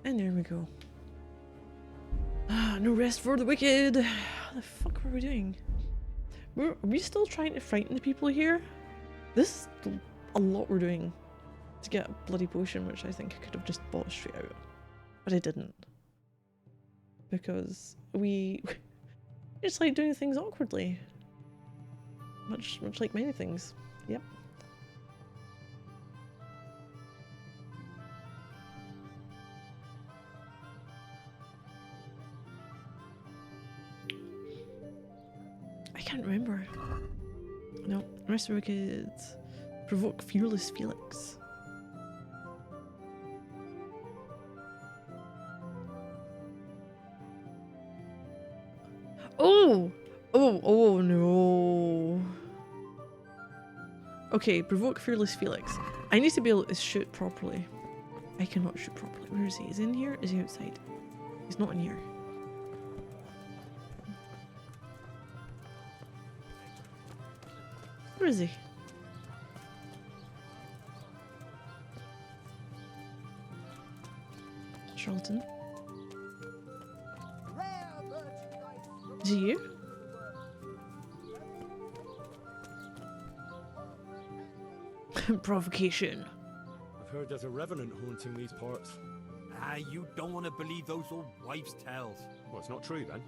And there we go. Ah, no rest for the wicked. What the fuck were we doing? Are we still trying to frighten the people here? This is a lot we're doing to get a bloody potion, which I think I could have just bought straight out. But I didn't. Because we just like doing things awkwardly. Much like many things. Yep. I can't remember. No, rest of the wicked. Provoke fearless Felix. Oh! Oh no. Okay, provoke fearless Felix. I need to be able to shoot properly. I cannot shoot properly. Where is he? Is he in here? Is he outside? He's not in here. Where is he? Charlton. Is it you? Provocation. I've heard there's a revenant haunting these parts. Ah, you don't want to believe those old wives' tales. Well, it's not true then.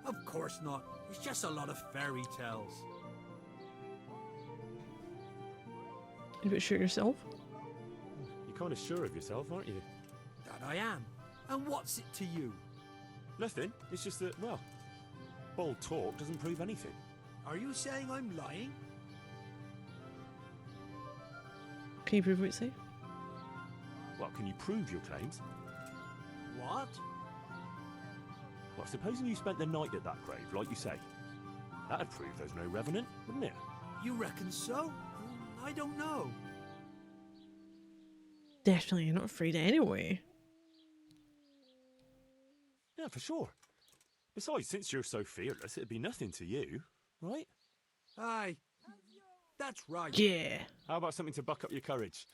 Of course not. It's just a lot of fairy tales. You better shoot yourself. You're kind of sure of yourself, aren't you? That I am. And what's it to you? Nothing. It's just that, well, bold talk doesn't prove anything. Are you saying I'm lying? Can you prove what you say? Well, can you prove your claims? What? Well, supposing you spent the night at that grave, like you say. That'd prove there's no revenant, wouldn't it? You reckon so? I don't know. Definitely, you're not afraid anyway. Yeah, for sure. Besides, since you're so fearless, it'd be nothing to you, right? Aye. That's right. Yeah. How about something to buck up your courage?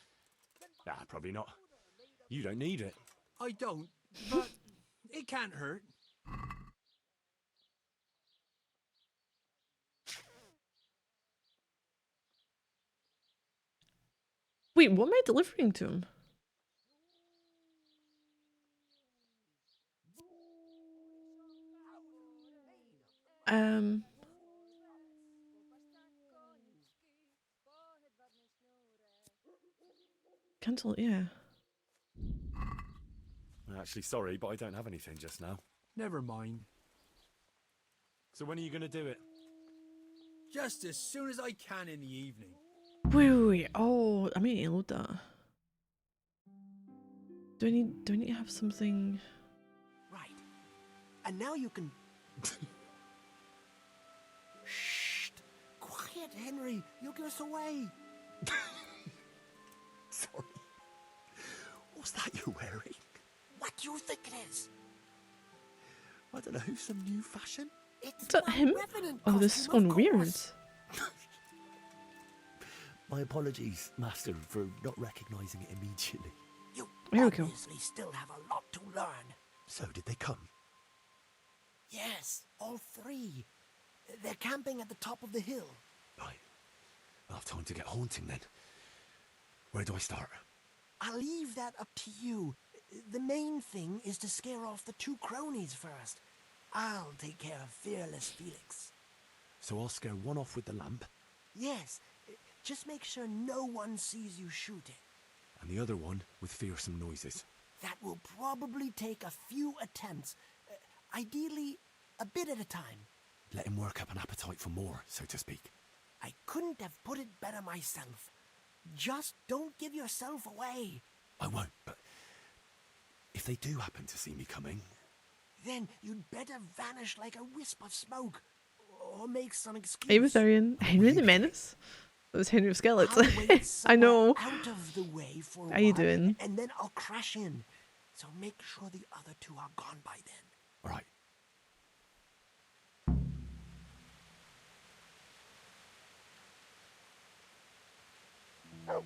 Nah, probably not. You don't need it. I don't, but it can't hurt. Wait, what am I delivering to him? Cancel it, yeah. Actually, sorry, but I don't have anything just now. Never mind. So when are you going to do it? Just as soon as I can in the evening. Wait. Oh, I need to load that. Do I need to have something? Right. And now you can... Shh! Quiet, Henry. You'll give us away. Sorry. What's that you're wearing? What do you think it is? I don't know, some new fashion? It's Is that him? Revenant Oh, this is costume, going of weird. course. My apologies, Master, for not recognising it immediately. You There we go. obviously still have a lot to learn. So did they come? Yes, all three. They're camping at the top of the hill. Right. I'll have time to get haunting then. Where do I start? I'll leave that up to you. The main thing is to scare off the two cronies first. I'll take care of fearless Felix. So I'll scare one off with the lamp, Yes, just make sure no one sees you shoot it. and the other one with fearsome noises. That will probably take a few attempts. Ideally, a bit at a time. Let him work up an appetite for more, so to speak. I couldn't have put it better myself. Just don't give yourself away. I won't, but if they do happen to see me coming... Then you'd better vanish like a wisp of smoke. Or make some excuse. Hey, Arthurian. Henry the Menace? That was Henry of Skeletons. I'll wait I know. somewhere out of the way for a How you while, doing? And then I'll crash in. So make sure the other two are gone by then. All right.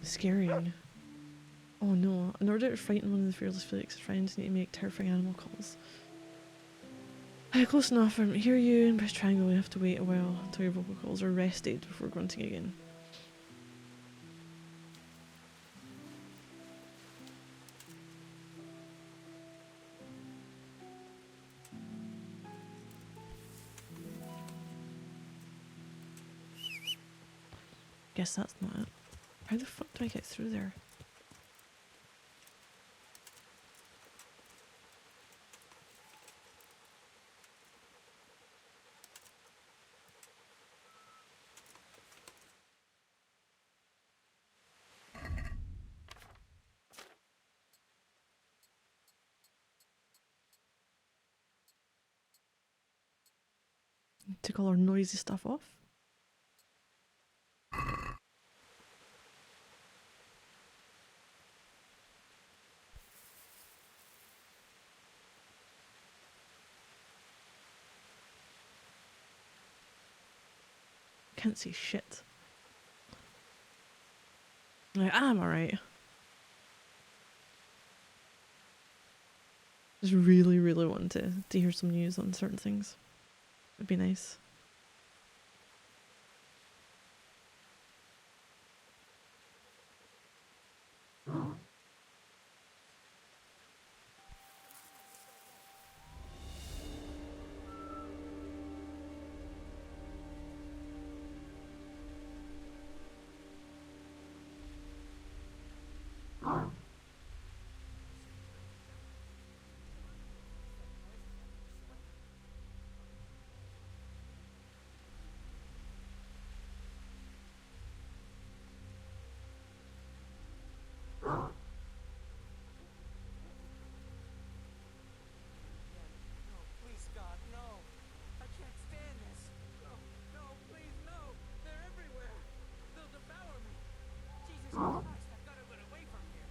Scaring. Oh no, in order to frighten one of the fearless Felix's friends, you need to make terrifying animal calls. Close enough. I hear you and press triangle. You have to wait a while until your vocal calls are rested before grunting again. Guess that's not it. How the fuck do I get through there? Took all our noisy stuff off. Can't see shit. I'm alright. Just really want to hear some news on certain things. It'd be nice. Please, God, no. I can't stand this. No, no, please, no. They're everywhere. They'll devour me. Jesus Christ, I've got to get away from here.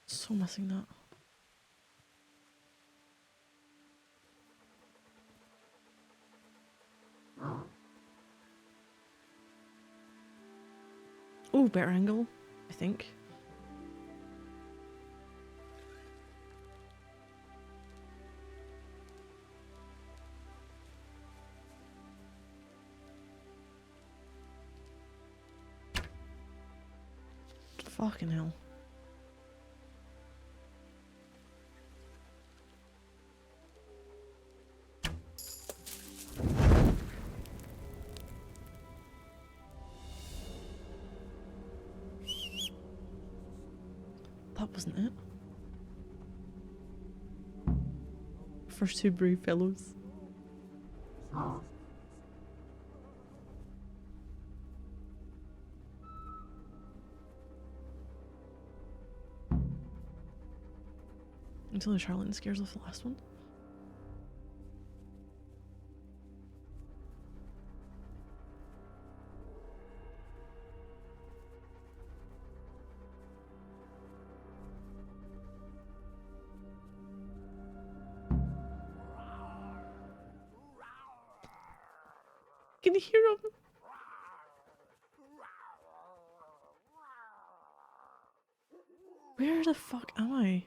So missing that. Oh, better angle, I think. Fucking hell. That wasn't it. First two brave fellows. Until Charlotte scares off the last one. Can you hear him? Where the fuck am I?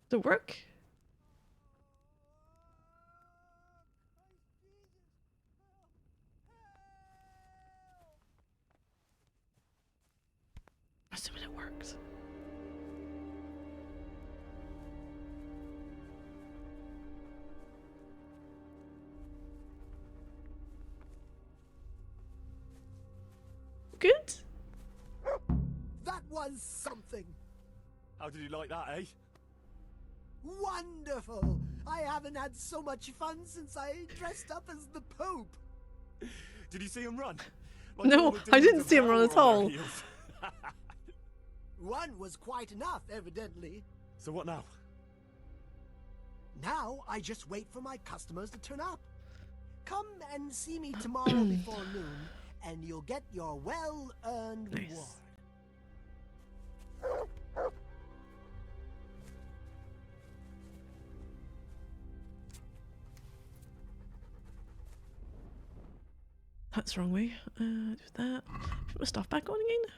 Does it work? Assuming it works. Good? That was something! How did you like that, eh? Wonderful! I haven't had so much fun since I dressed up as the Pope! Did you see him run? No, all the I demons didn't of see him hell run were at on their all. heels. One was quite enough, evidently. So what now? Now I just wait for my customers to turn up. Come and see me tomorrow before noon, and you'll get your well-earned Nice. reward. That's the wrong way. Do that. Put my stuff back on again.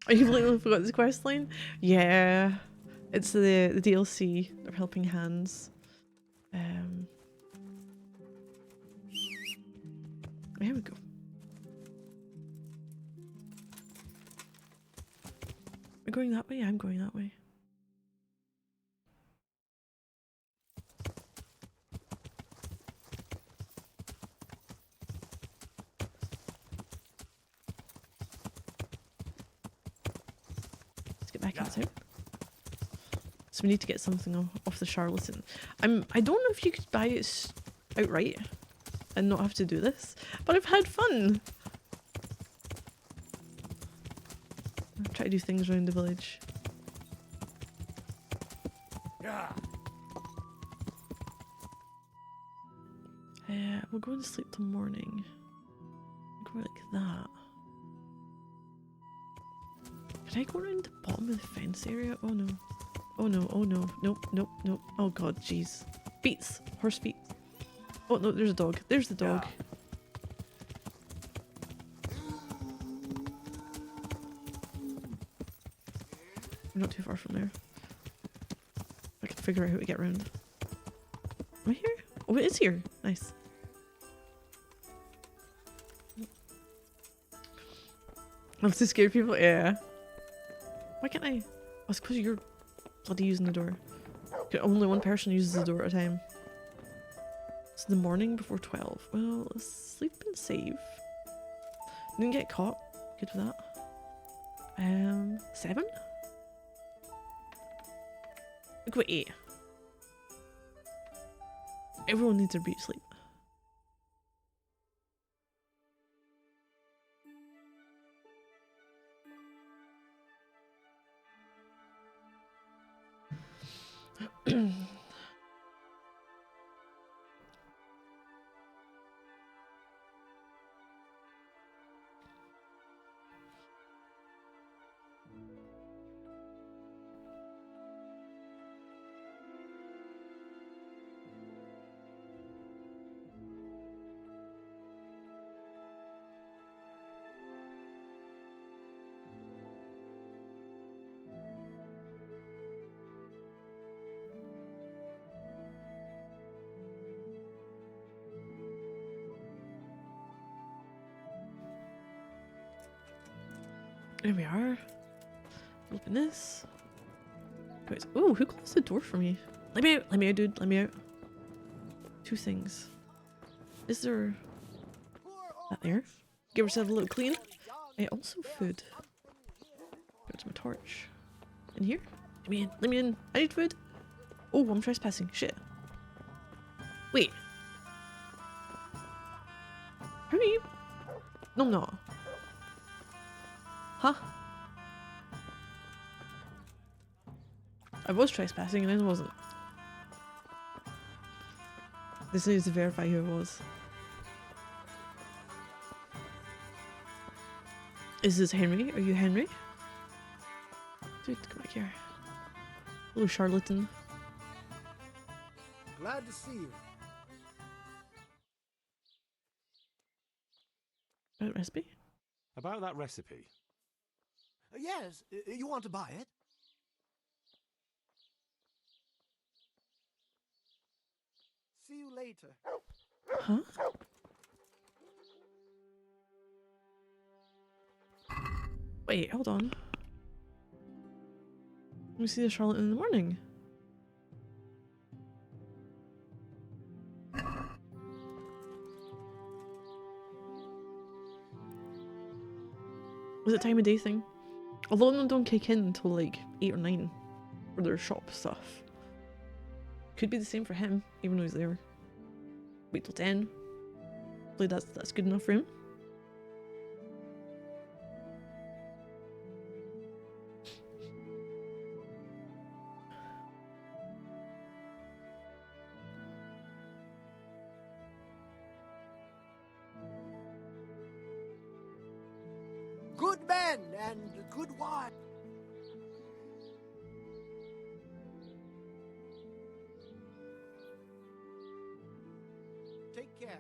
I completely forgot this quest line. Yeah, it's the DLC. They're helping hands. Here we go. We're going that way? Yeah, I'm going that way. Let's get back inside. So we need to get something off the charlatan. I don't know if you could buy it outright and not have to do this, but I've had fun. I'll try to do things around the village. We're going to sleep till morning. Go like that. Can I go around the bottom of the fence area? Oh no. Oh no, oh no. Nope, nope, nope. Oh god, jeez. Beets! Horse feet. Oh no, there's a dog. There's the dog. We're not too far from there. I can figure out how to get around. Am I here? Oh, it is here. Nice. I'm too scared people. Yeah. Why can't I? Oh, it's because you're bloody using the door. Okay, only one person uses the door at a time. It's the morning before 12. Well, let's sleep and save. Didn't get caught. Good for that. 7? Look at 8. Everyone needs their beauty sleep. There we are. Open this. Wait, oh, who closed the door for me? Let me out, dude. Let me out. 2 things. Is there that there? Give yourself a little clean. Hey, also food. Go to my torch. In here? Let me in. Let me in. I need food. Oh, I'm trespassing. Shit. Wait. How are you? No, I'm not. Huh? I was trespassing and then I wasn't. This needs to verify who it was. Is this Henry? Are you Henry? Dude, come back here. Little charlatan. Glad to see you. Recipe? About that recipe. Yes, you want to buy it? See you later. Huh? Wait, hold on. Let me see the charlatan in the morning. Was it time of day thing? A lot of them don't kick in until like 8 or 9 for their shop stuff. Could be the same for him, even though he's there. Wait till 10. Hopefully that's good enough for him. Good men and good wives. Take care.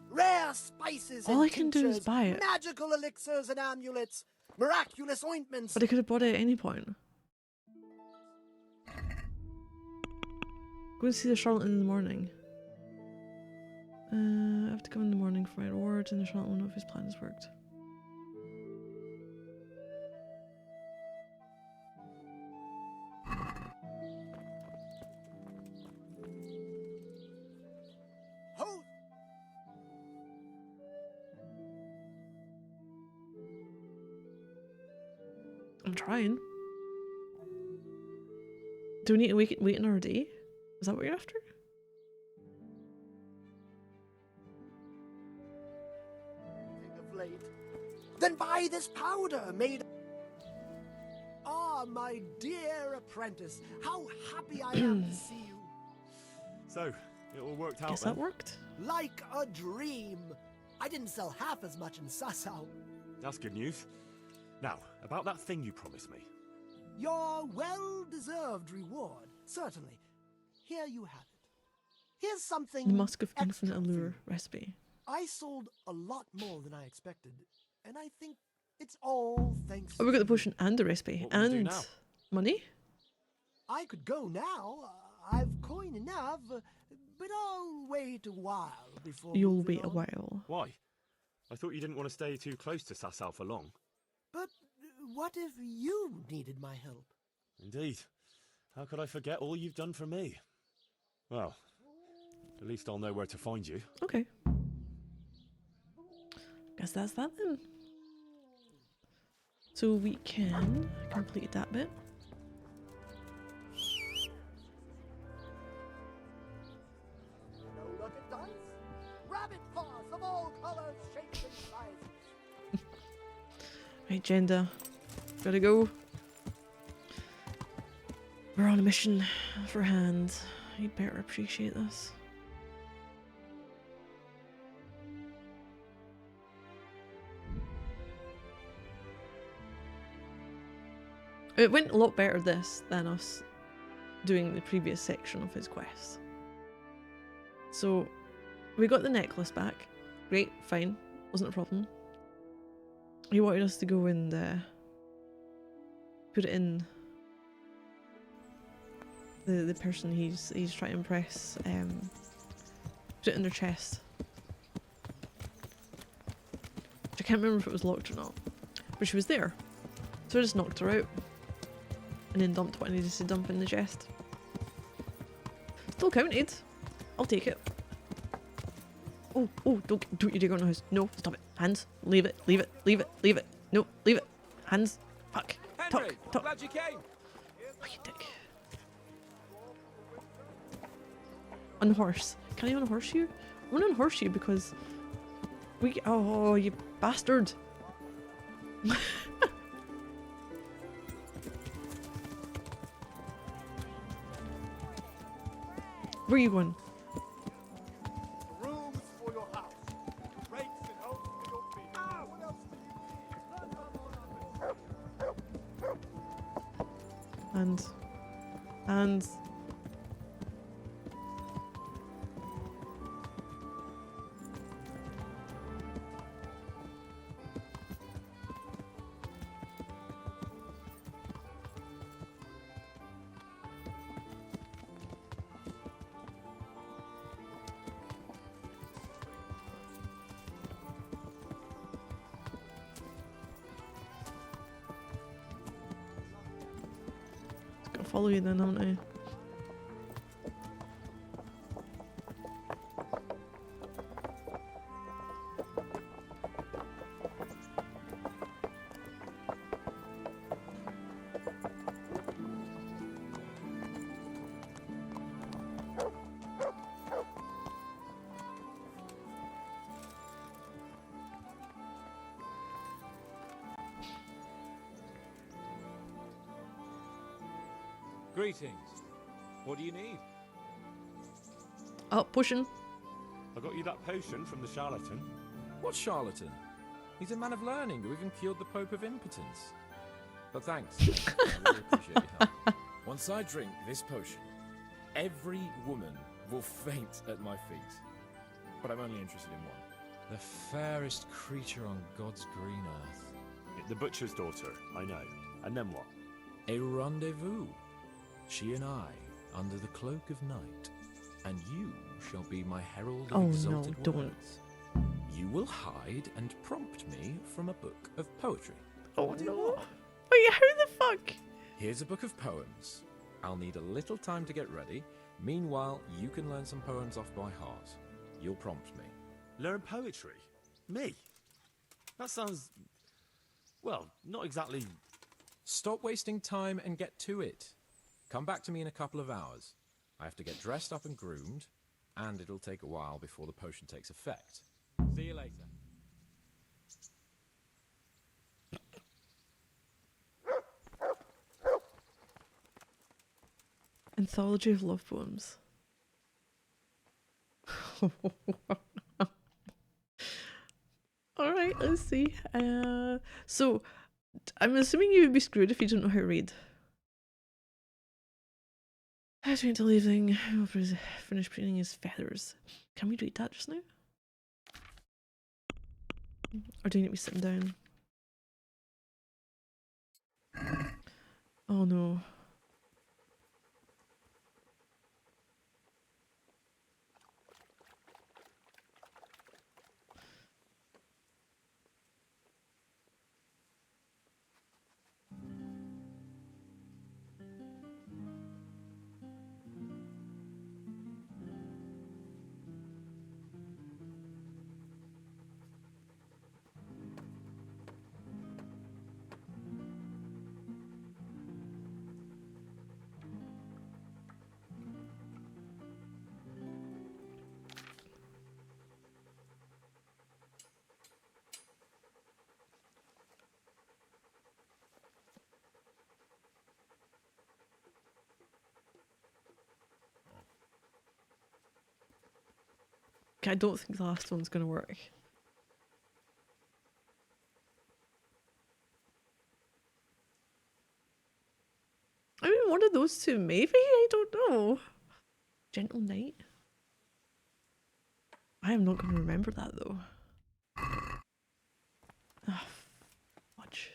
Rare spices All and I can do is tinctures, buy it. magical elixirs and amulets, miraculous ointments. But I could have bought it at any point. Go and see the charlatan in the morning. I have to come in the morning for my reward, and the charlatan will know if his plan has worked. Ho! I'm trying. Do we need to wait another day? Is that what you're after? Of late. Then buy this powder made. Ah, my dear apprentice, how happy I am to see you. So, it all worked out Guess then? that worked. Like a dream. I didn't sell half as much in Sassau. That's good news. Now, about that thing you promised me. Your well-deserved reward, certainly. Here you have it. Here's something The Musk of extra Infinite for you. Allure recipe. I sold a lot more than I expected, and I think it's all thanks Oh, we got the to you. potion and the recipe. What will we do And now? money? I could go now. I've coin enough, but I'll wait a while before You'll moving wait a on. while. Why? I thought you didn't want to stay too close to Sassau for long. But what if you needed my help? Indeed. How could I forget all you've done for me? Well, at least I'll know where to find you. Okay. Guess that's that then. So we can complete that bit. No look at dice. Rabbit paws of all colors, shapes, and sizes. Right, Jenda. Gotta go. We're on a mission for hand. You'd better appreciate this. It went a lot better this than us doing the previous section of his quest. So we got the necklace back. Great, fine, wasn't a problem. He wanted us to go and put it in the person he's trying to impress. Put it in their chest. I can't remember if it was locked or not, but she was there, so I just knocked her out, and then dumped what I needed to dump in the chest. Still counted. I'll take it. Oh, don't you dare go in the house. No, stop it. Hands. Leave it. No, leave it. Hands. Fuck. Henry, Talk. glad you came. Oh, you dick. Unhorse. Can I unhorse you? I want to unhorse you because oh, you bastard. Where are you going? Rooms for your house. Rakes and hoes for your feet. Ah, what else do you need? And gotta follow you then, haven't I? Greetings. What do you need? Oh, potion. I got you that potion from the charlatan. What charlatan? He's a man of learning who even cured the Pope of impotence. But thanks. I really appreciate your help. Once I drink this potion, every woman will faint at my feet. But I'm only interested in one. The fairest creature on God's green earth. The butcher's daughter, I know. And then what? A rendezvous. She and I, under the cloak of night. And you shall be my herald of Oh, no, exalted don't. words. You will hide and prompt me from a book of poetry. Oh no. Wait, how the fuck? Here's a book of poems. I'll need a little time to get ready. Meanwhile, you can learn some poems off by heart. You'll prompt me. Learn poetry? Me? That sounds... well, not exactly... Stop wasting time and get to it. Come back to me in a couple of hours. I have to get dressed up and groomed, and it'll take a while before the potion takes effect. See you later. Anthology of love poems. Alright, let's see. So, I'm assuming you would be screwed if you don't know how to read. I was going to leaving. Finish preening his feathers. Can we read that just now? Or do you need me sitting down? Oh no. I don't think the last one's going to work. I mean, one of those two, maybe? I don't know. Gentle Knight? I am not going to remember that, though. Ah, fudge.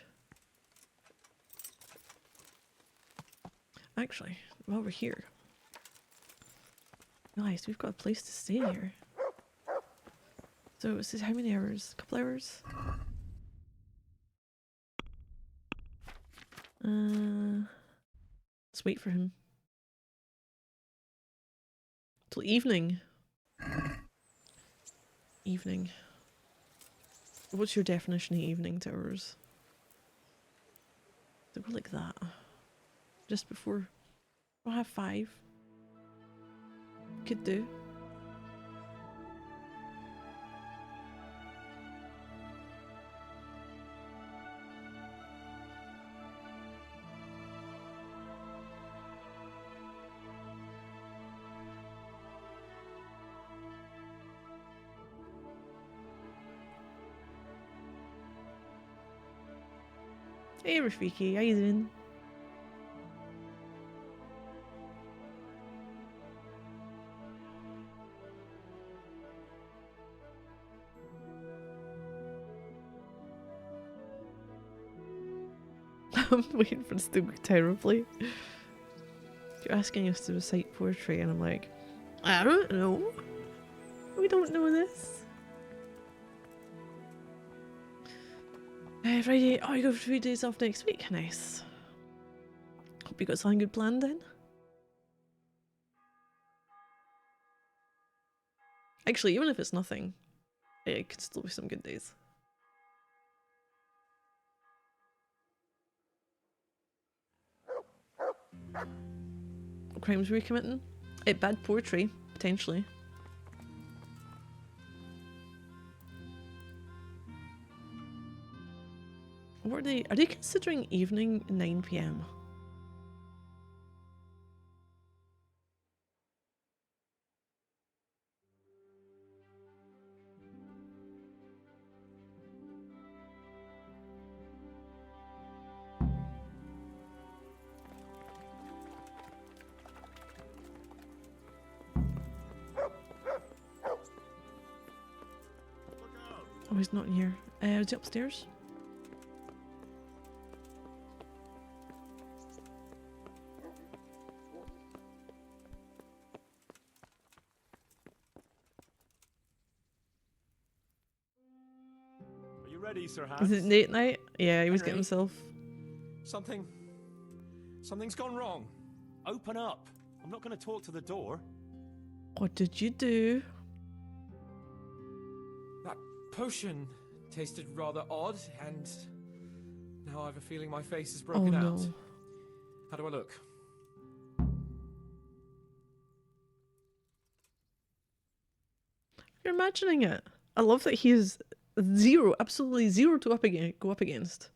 Actually, while we're here. Nice, we've got a place to stay here. So it says how many hours? A couple hours? Let's wait for him. Till evening. Evening. What's your definition of evening to hours? So go like that. Just before. I'll have 5. Could do. Hey Rafiki, how you doing? I'm waiting for this to go terribly. You're asking us to recite poetry and I'm like, I don't know. We don't know this. Friday, oh, you go for 3 days off next week. Nice. Hope you got something good planned then. Actually, even if it's nothing, it could still be some good days. What crimes were you committing? Bad poetry, potentially. What are they considering evening 9 PM? Oh, he's not in here. Is he upstairs? Are you ready, Sir Is Hans? it date night? Yeah, he was getting Henry? himself. Something's gone wrong. Open up. I'm not going to talk to the door. What did you do? That potion tasted rather odd, and now I have a feeling my face is broken Oh, out. no. How do I look? You're imagining it. I love that he's zero, absolutely zero to go up against.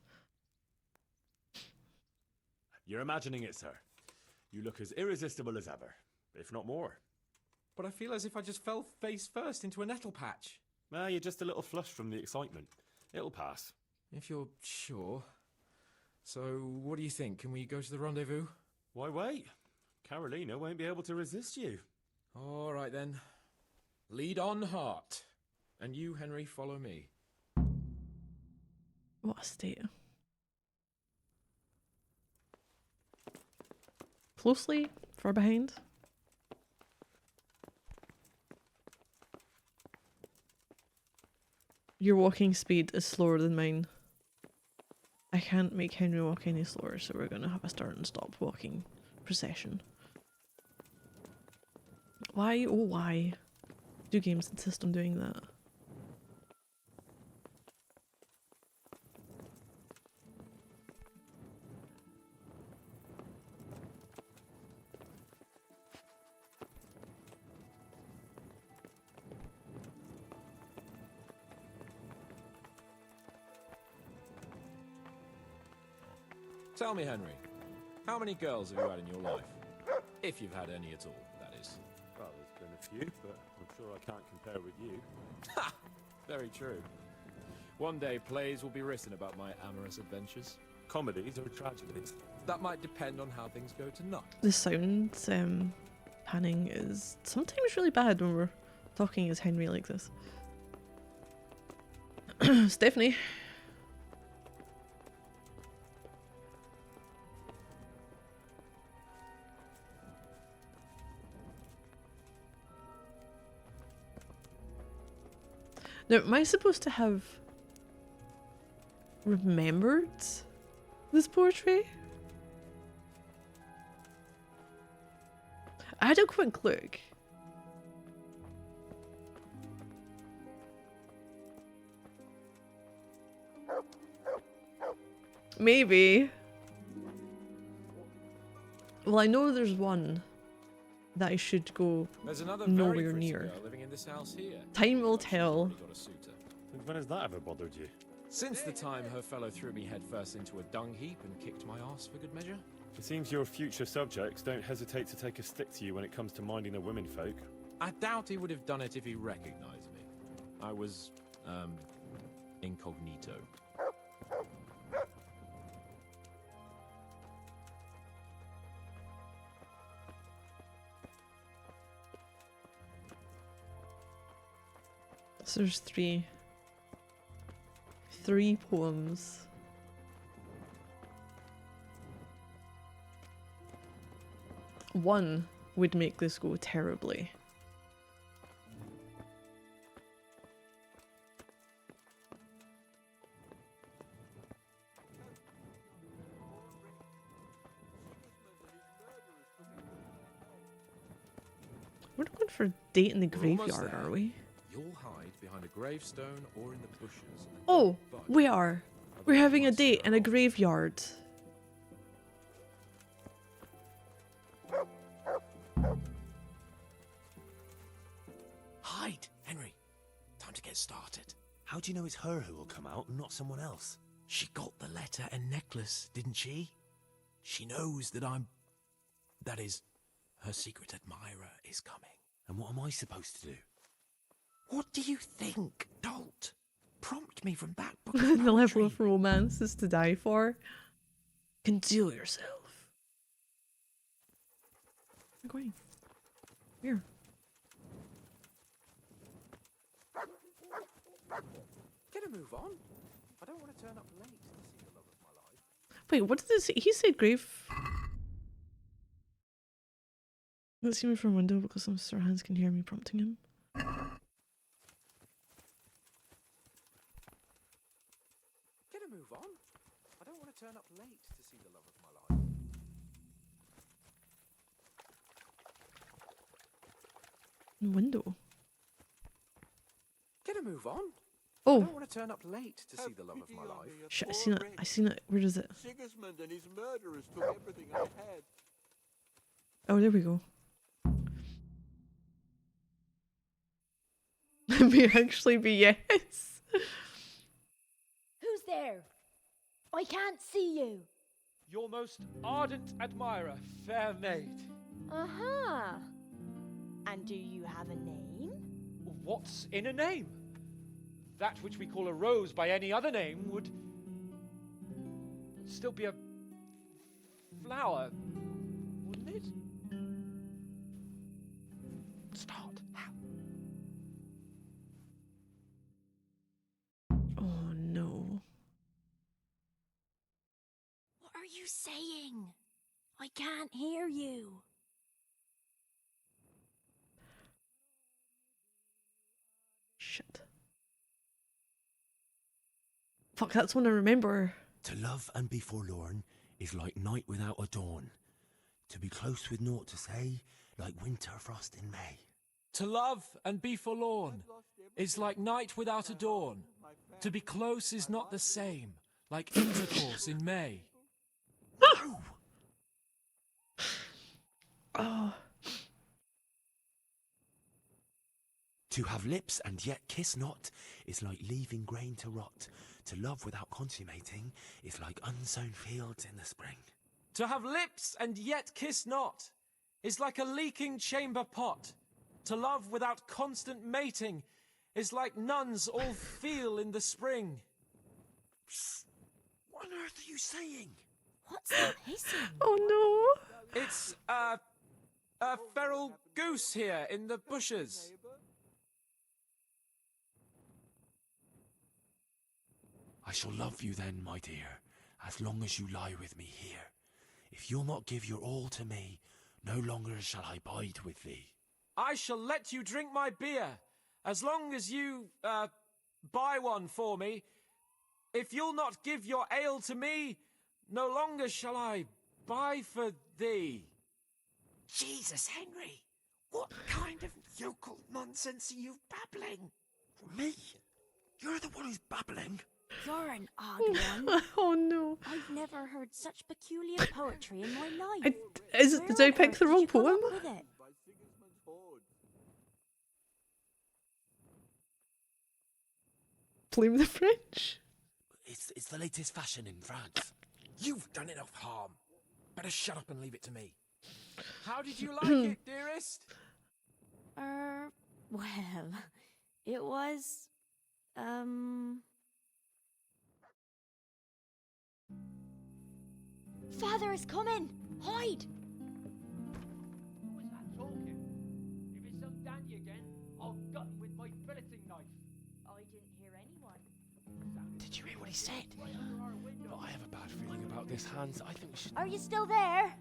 You're imagining it, sir. You look as irresistible as ever, if not more. But I feel as if I just fell face first into a nettle patch. Well, you're just a little flushed from the excitement. It'll pass. If you're sure. So, what do you think? Can we go to the rendezvous? Why wait? Carolina won't be able to resist you. All right then. Lead on, heart. And you, Henry, follow me. What a state. Closely, far behind. Your walking speed is slower than mine. I can't make Henry walk any slower, so we're gonna have a start and stop walking procession. Why? Oh, why? Do games insist on doing that? Tell me, Henry, how many girls have you had in your life? If you've had any at all, that is. Well, there's been a few, but I'm sure I can't compare with you. Ha! Very true. One day plays will be written about my amorous adventures. Comedies or tragedies? That might depend on how things go tonight. The sound panning is sometimes really bad when we're talking as Henry like this. Stephanie. Now, am I supposed to have remembered this poetry? I had a quick look. Maybe. Well, I know there's one that I should go There's another nowhere very pretty near. girl living in this house here. Time will She's tell. already got a suitor. Since when has that ever bothered you? Since the time her fellow threw me headfirst into a dung heap and kicked my ass for good measure. It seems your future subjects don't hesitate to take a stick to you when it comes to minding the womenfolk. I doubt he would have done it if he recognized me. I was, incognito. So there's three poems. One would make this go terribly. We're not going for a date in the We're almost graveyard, there. are we? You'll hide behind a gravestone or in the bushes. and Oh, don't bug. we are. We're Otherwise having you a might date scare in a off. graveyard. Hide, Henry. Time to get started. How do you know it's her who will come out and not someone else? She got the letter and necklace, didn't she? She knows that that is, her secret admirer is coming. And what am I supposed to do? What do you think, dolt? Prompt me from that book of The level poetry. of romance is to die for. Conceal yourself. We're going. Here. Gonna move on. I don't want to turn up late to see the love of my life. Wait, what did this? He said grave. Let's see me from a window because some Sir Hans can hear me prompting him. Gonna move on. I don't want to turn up late to see the love of my life. Window. Gonna move on. I Oh don't want to turn up late to see the love of my life. shit! I seen it. I seen it. Where is it? Sigismund and his murderers took everything I had. Oh, there we go. It may actually be yes. Who's there? I can't see you. Your most ardent admirer, fair maid. Uh-huh. And do you have a name? What's in a name? That which we call a rose by any other name would still be a flower, wouldn't it? Start. Oh no. What are you saying? I can't hear you. Shit. Fuck, that's one I remember. To love and be forlorn is like night without a dawn. To be close with naught to say, like winter frost in May. To love and be forlorn is like night without a dawn. To be close is not the same, like intercourse in May. No! Oh. To have lips and yet kiss not is like leaving grain to rot. To love without consummating is like unsown fields in the spring. To have lips and yet kiss not is like a leaking chamber pot. To love without constant mating is like nuns all feel in the spring. Psst. What on earth are you saying? What's that hissing? Oh no. It's a feral goose here in the bushes. I shall love you then, my dear, as long as you lie with me here. If you'll not give your all to me, no longer shall I bide with thee. I shall let you drink my beer, as long as you, buy one for me. If you'll not give your ale to me, no longer shall I buy for thee. Jesus, Henry! What kind of yokel nonsense are you babbling? Me? You're the one who's babbling. You're an odd one. Oh no. I've never heard such peculiar poetry in my life. Did I pick the wrong poem? With it? By Sigismund's horde. Blame the French. It's the latest fashion in France. You've done enough harm. Better shut up and leave it to me. How did you like it, dearest? Well, it was, Father is coming! Hide! Who is that talking? If it's some dandy again, I'll gut him with my filleting knife. I didn't hear anyone. Did you hear what he said? Oh, I have a bad feeling about this, Hans. I think we should... Are you still there?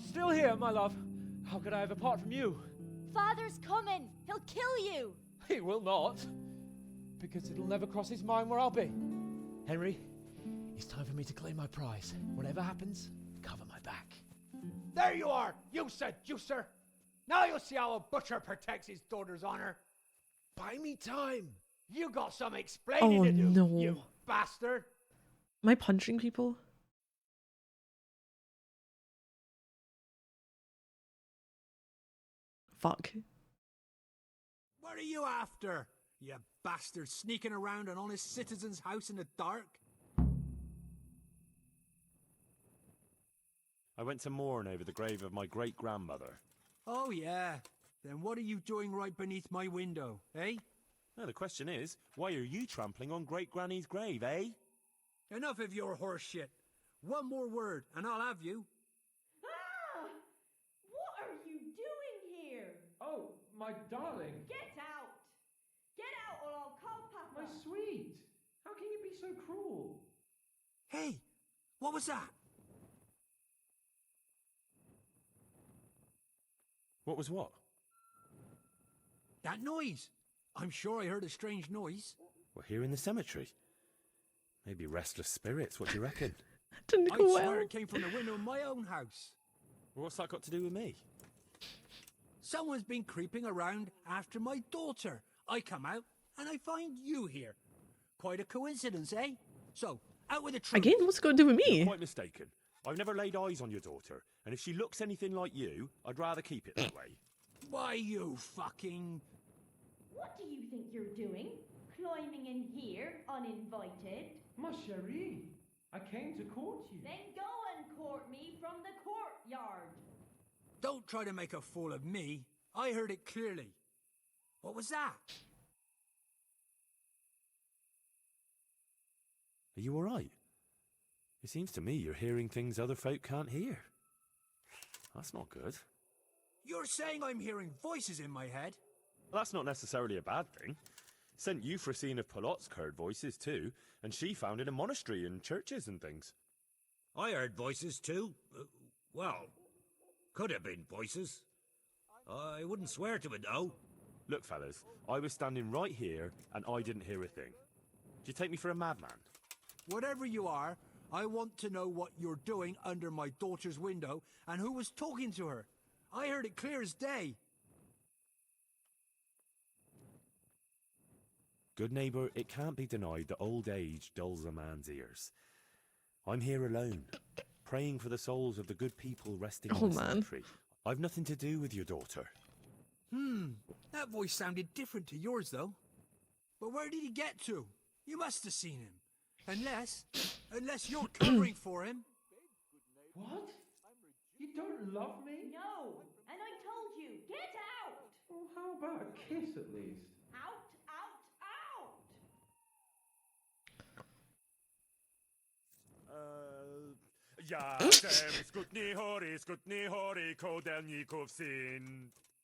Still here, my love. How could I have apart from you? Father's coming! He'll kill you! He will not. Because it'll never cross his mind where I'll be. Henry, it's time for me to claim my prize. Whatever happens, cover my back. There you are, you seducer! Now you'll see how a butcher protects his daughter's honor. Buy me time. You got some explaining Oh, to do, no. you bastard! Am I punching people? Fuck. What are you after, you bastard, sneaking around an honest citizen's house in the dark? I went to mourn over the grave of my great-grandmother. Oh, yeah. Then what are you doing right beneath my window, eh? Now, the question is, why are you trampling on great-granny's grave, eh? Enough of your horse shit. One more word, and I'll have you. Ah! What are you doing here? Oh, my darling. Get out! Get out or I'll call Papa! My sweet. How can so cruel. Hey, what was that? What was what? That noise. I'm sure I heard a strange noise. We're here in the cemetery. Maybe restless spirits, what do you reckon? Didn't I go swear well. it came from the window of my own house. What's that got to do with me? Someone's been creeping around after my daughter. I come out and I find you here. Quite a coincidence, eh? So, out with the truth. Again, what's it got to do with You're me? quite mistaken. I've never laid eyes on your daughter, and if she looks anything like you, I'd rather keep it that way. Why, you fucking... What do you think you're doing? Climbing in here uninvited? Ma chérie, I came to court you. Then go and court me from the courtyard. Don't try to make a fool of me. I heard it clearly. What was that? Are you all right? It seems to me you're hearing things other folk can't hear. That's not good. You're saying I'm hearing voices in my head? Well, that's not necessarily a bad thing. Sent Euphrosyne of Polotsk heard voices too, and she founded a monastery and churches and things. I heard voices too. Well, could have been voices. I wouldn't swear to it though. Look, fellas, I was standing right here and I didn't hear a thing. Do you take me for a madman? Whatever you are, I want to know what you're doing under my daughter's window and who was talking to her. I heard it clear as day. Good neighbour, it can't be denied that old age dulls a man's ears. I'm here alone, praying for the souls of the good people resting in the cemetery. I've nothing to do with your daughter. That voice sounded different to yours, though. But where did he get to? You must have seen him. Unless you're covering for him. What? You don't love me? No, and I told you, get out! Well, how about a kiss at least? Out, out, out!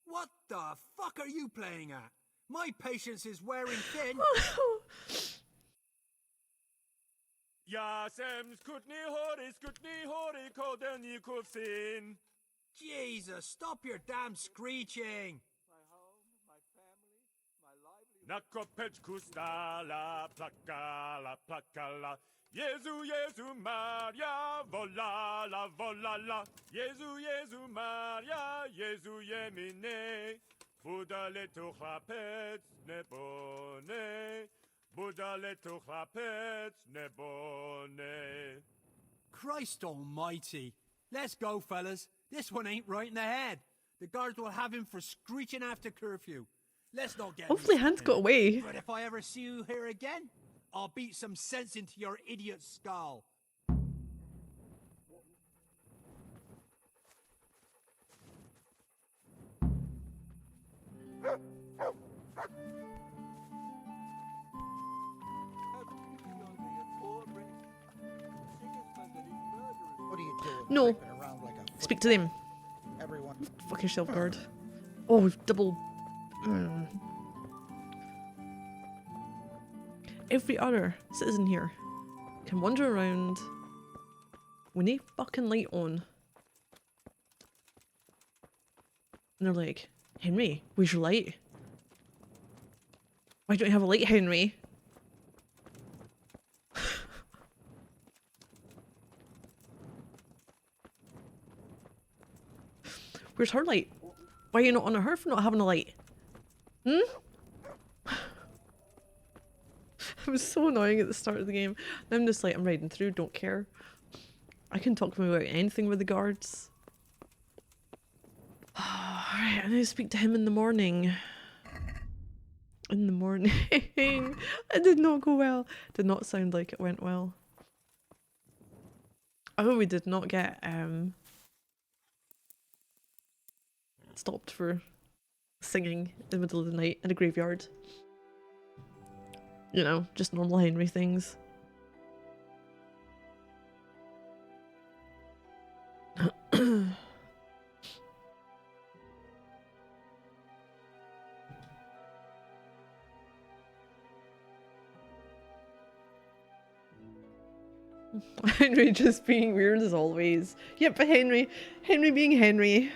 What the fuck are you playing at? My patience is wearing thin. Jesus, stop your damn screeching. Jezu, Jezu, Maria, volala, volala. Jezu, Jezu, Maria, Jezu, Jemine. Buddha leto chlapec nebone. Buddha leto chlapec nebone. Christ almighty. Let's go, fellas. This one ain't right in the head. The guards will have him for screeching after curfew. Let's not get... Hopefully Hans got away. But if I ever see you here again, I'll beat some sense into your idiot skull. What are you doing? No. Creeping around like a Speak to them. Everyone. Fuck yourself, guard. Oh, we've double... Every other citizen here can wander around with no fucking light on. And they're like, Henry, where's your light? Why don't you have a light, Henry? Where's her light? Why are you not on her for not having a light? Hmm? It was so annoying at the start of the game. Now I'm just like, I'm riding through, don't care. I can talk to them about anything with the guards. Alright, I need to speak to him in the morning. In the morning. It did not go well. Did not sound like it went well. I hope we did not get stopped for singing in the middle of the night in a graveyard. You know, just normal Henry things. Henry just being weird as always. Yep, but Henry being Henry.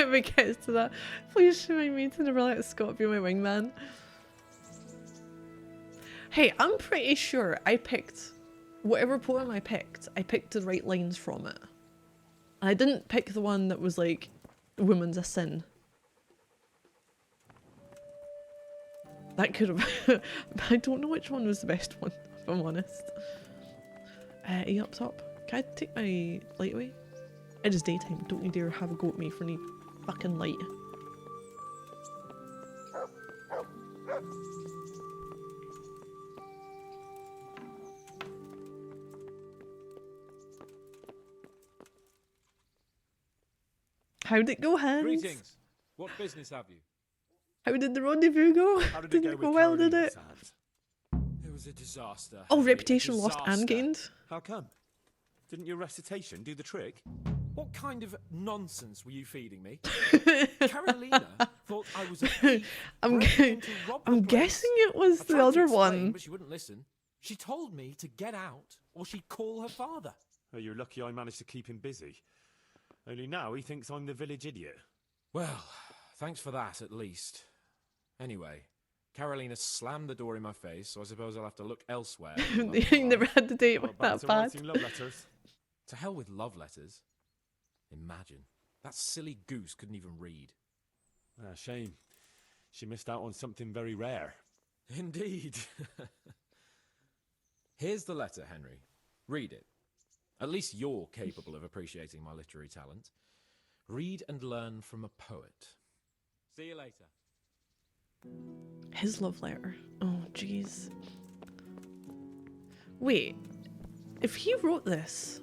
If it gets to that, please remind me to never let Scott be my wingman. Hey, I'm pretty sure I picked whatever poem I picked the right lines from it. I didn't pick the one that was like, woman's a sin. That could have. I don't know which one was the best one, if I'm honest. Are you up top? Can I take my light away? It is daytime. Don't you dare have a go at me for any fucking light. How'd it go, Hans? Greetings. What business have you? How did the rendezvous go? How did it Didn't go go with well, did Carolina's it? hands? It was a disaster. Oh, A reputation lost and disaster. gained. How come? Didn't your recitation do the trick? What kind of nonsense were you feeding me? Carolina thought I was a thief. I'm breaking in to rob the I'm place. guessing it was I the tried to other explain, one. but she wouldn't listen. She told me to get out, or she'd call her father. Oh, you're lucky I managed to keep him busy. Only now he thinks I'm the village idiot. Well, thanks for that, at least. Anyway, Carolina slammed the door in my face, so I suppose I'll have to look elsewhere. You never had to date Oh, with back that to bad. writing love letters. To hell with love letters. Imagine. That silly goose couldn't even read. Ah, shame. She missed out on something very rare. Indeed. Here's the letter, Henry. Read it. At least you're capable of appreciating my literary talent. Read and learn from a poet. See you later. His love letter. Oh, jeez. Wait. If he wrote this...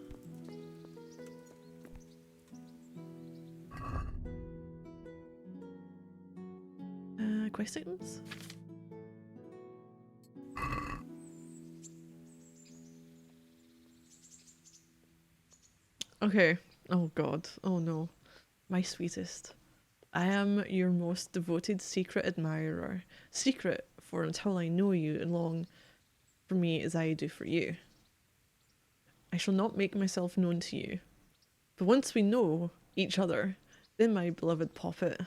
quest items? Okay. Oh god. Oh no. My sweetest. I am your most devoted secret admirer. Secret, for until I know you and long for me as I do for you. I shall not make myself known to you. But once we know each other, then my beloved poppet,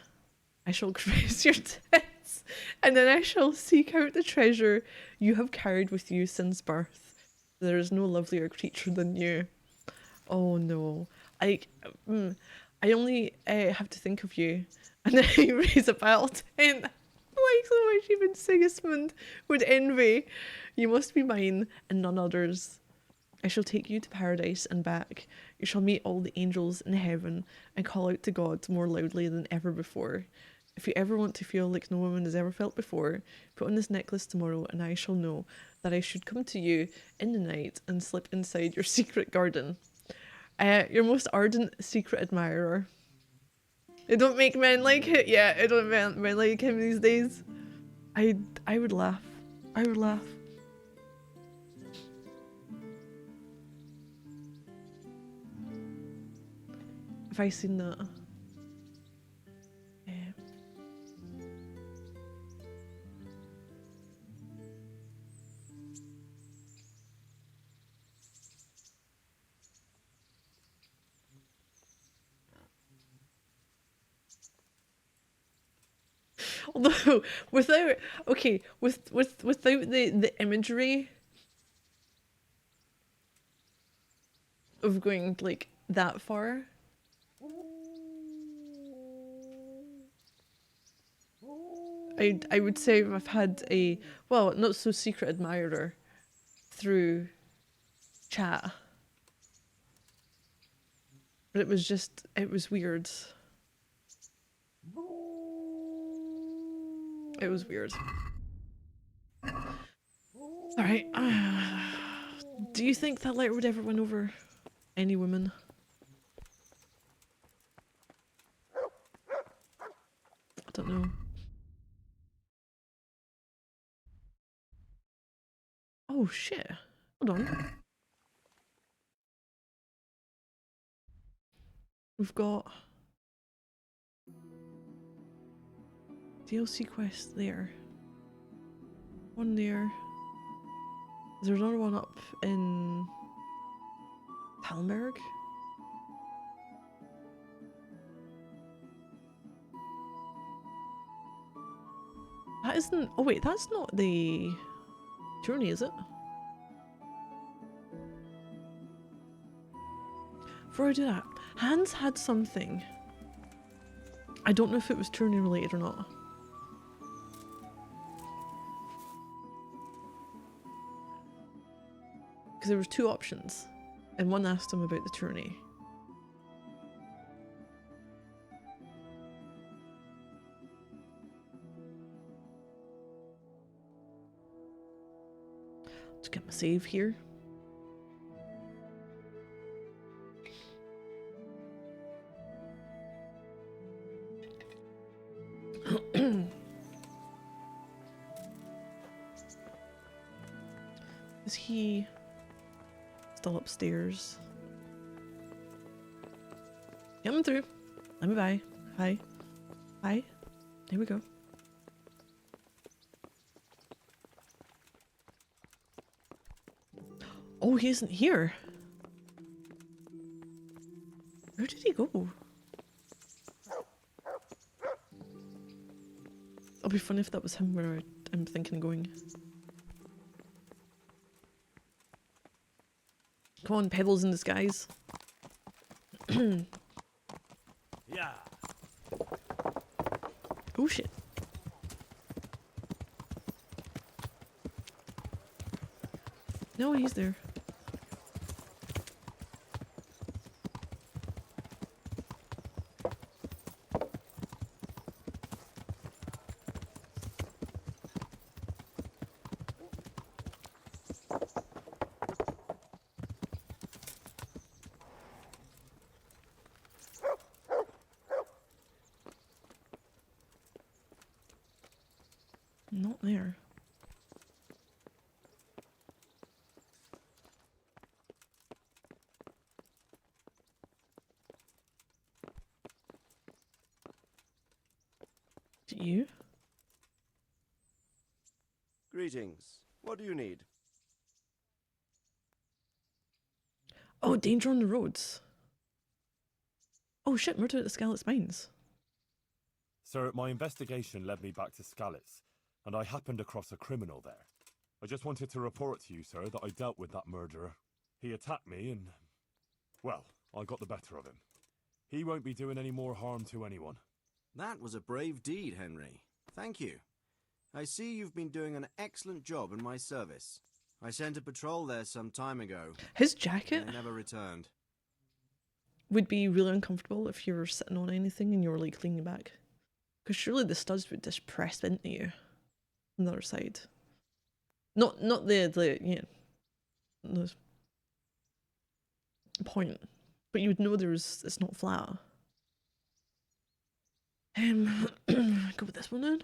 I shall caress your tits, and then I shall seek out the treasure you have carried with you since birth. There is no lovelier creature than you. Oh no. I only have to think of you, and then I raise a battle tent. Like so much even Sigismund would envy. You must be mine and none others. I shall take you to paradise and back. You shall meet all the angels in heaven and call out to God more loudly than ever before. If you ever want to feel like no woman has ever felt before, put on this necklace tomorrow and I shall know that I should come to you in the night and slip inside your secret garden. Your most ardent secret admirer. It don't make men like it. Yeah, it don't make men like him these days. I would laugh. I would laugh. Have I seen that? Yeah. Although without without the imagery of going like that far, I would say I've had a not so secret admirer through chat, but it was weird. It was weird. Alright. Do you think that letter would ever win over any woman? I don't know. Oh shit. Hold on. We've got DLC quest there. One there. Is there another one up in Talmberg? That isn't. Oh wait, that's not the tourney, is it? Before I do that, Hans had something. I don't know if it was tourney related or not. Because there was two options, and one asked him about the tourney. Let's get my save here. Is he still upstairs? Coming through. Let me by. Hi. Hi. Here we go. Oh, he isn't here. Where did he go? It'll be funny if that was him where I'm thinking going. Come on, pebbles in disguise. Yeah. Oh shit. No, he's there. Not there. Is it you? Greetings. What do you need? Oh, danger on the roads. Oh shit, murder at the Skalitz Mines. Sir, my investigation led me back to Skalitz, and I happened across a criminal there. I just wanted to report to you, sir, that I dealt with that murderer. He attacked me and, well, I got the better of him. He won't be doing any more harm to anyone. That was a brave deed, Henry. Thank you. I see you've been doing an excellent job in my service. I sent a patrol there some time ago. His jacket They never returned. would be really uncomfortable if you were sitting on anything and you were like leaning back. Because surely the studs would just press into you on the other side. Not the yeah, the point. But you would know it's not flat. Go with this one then.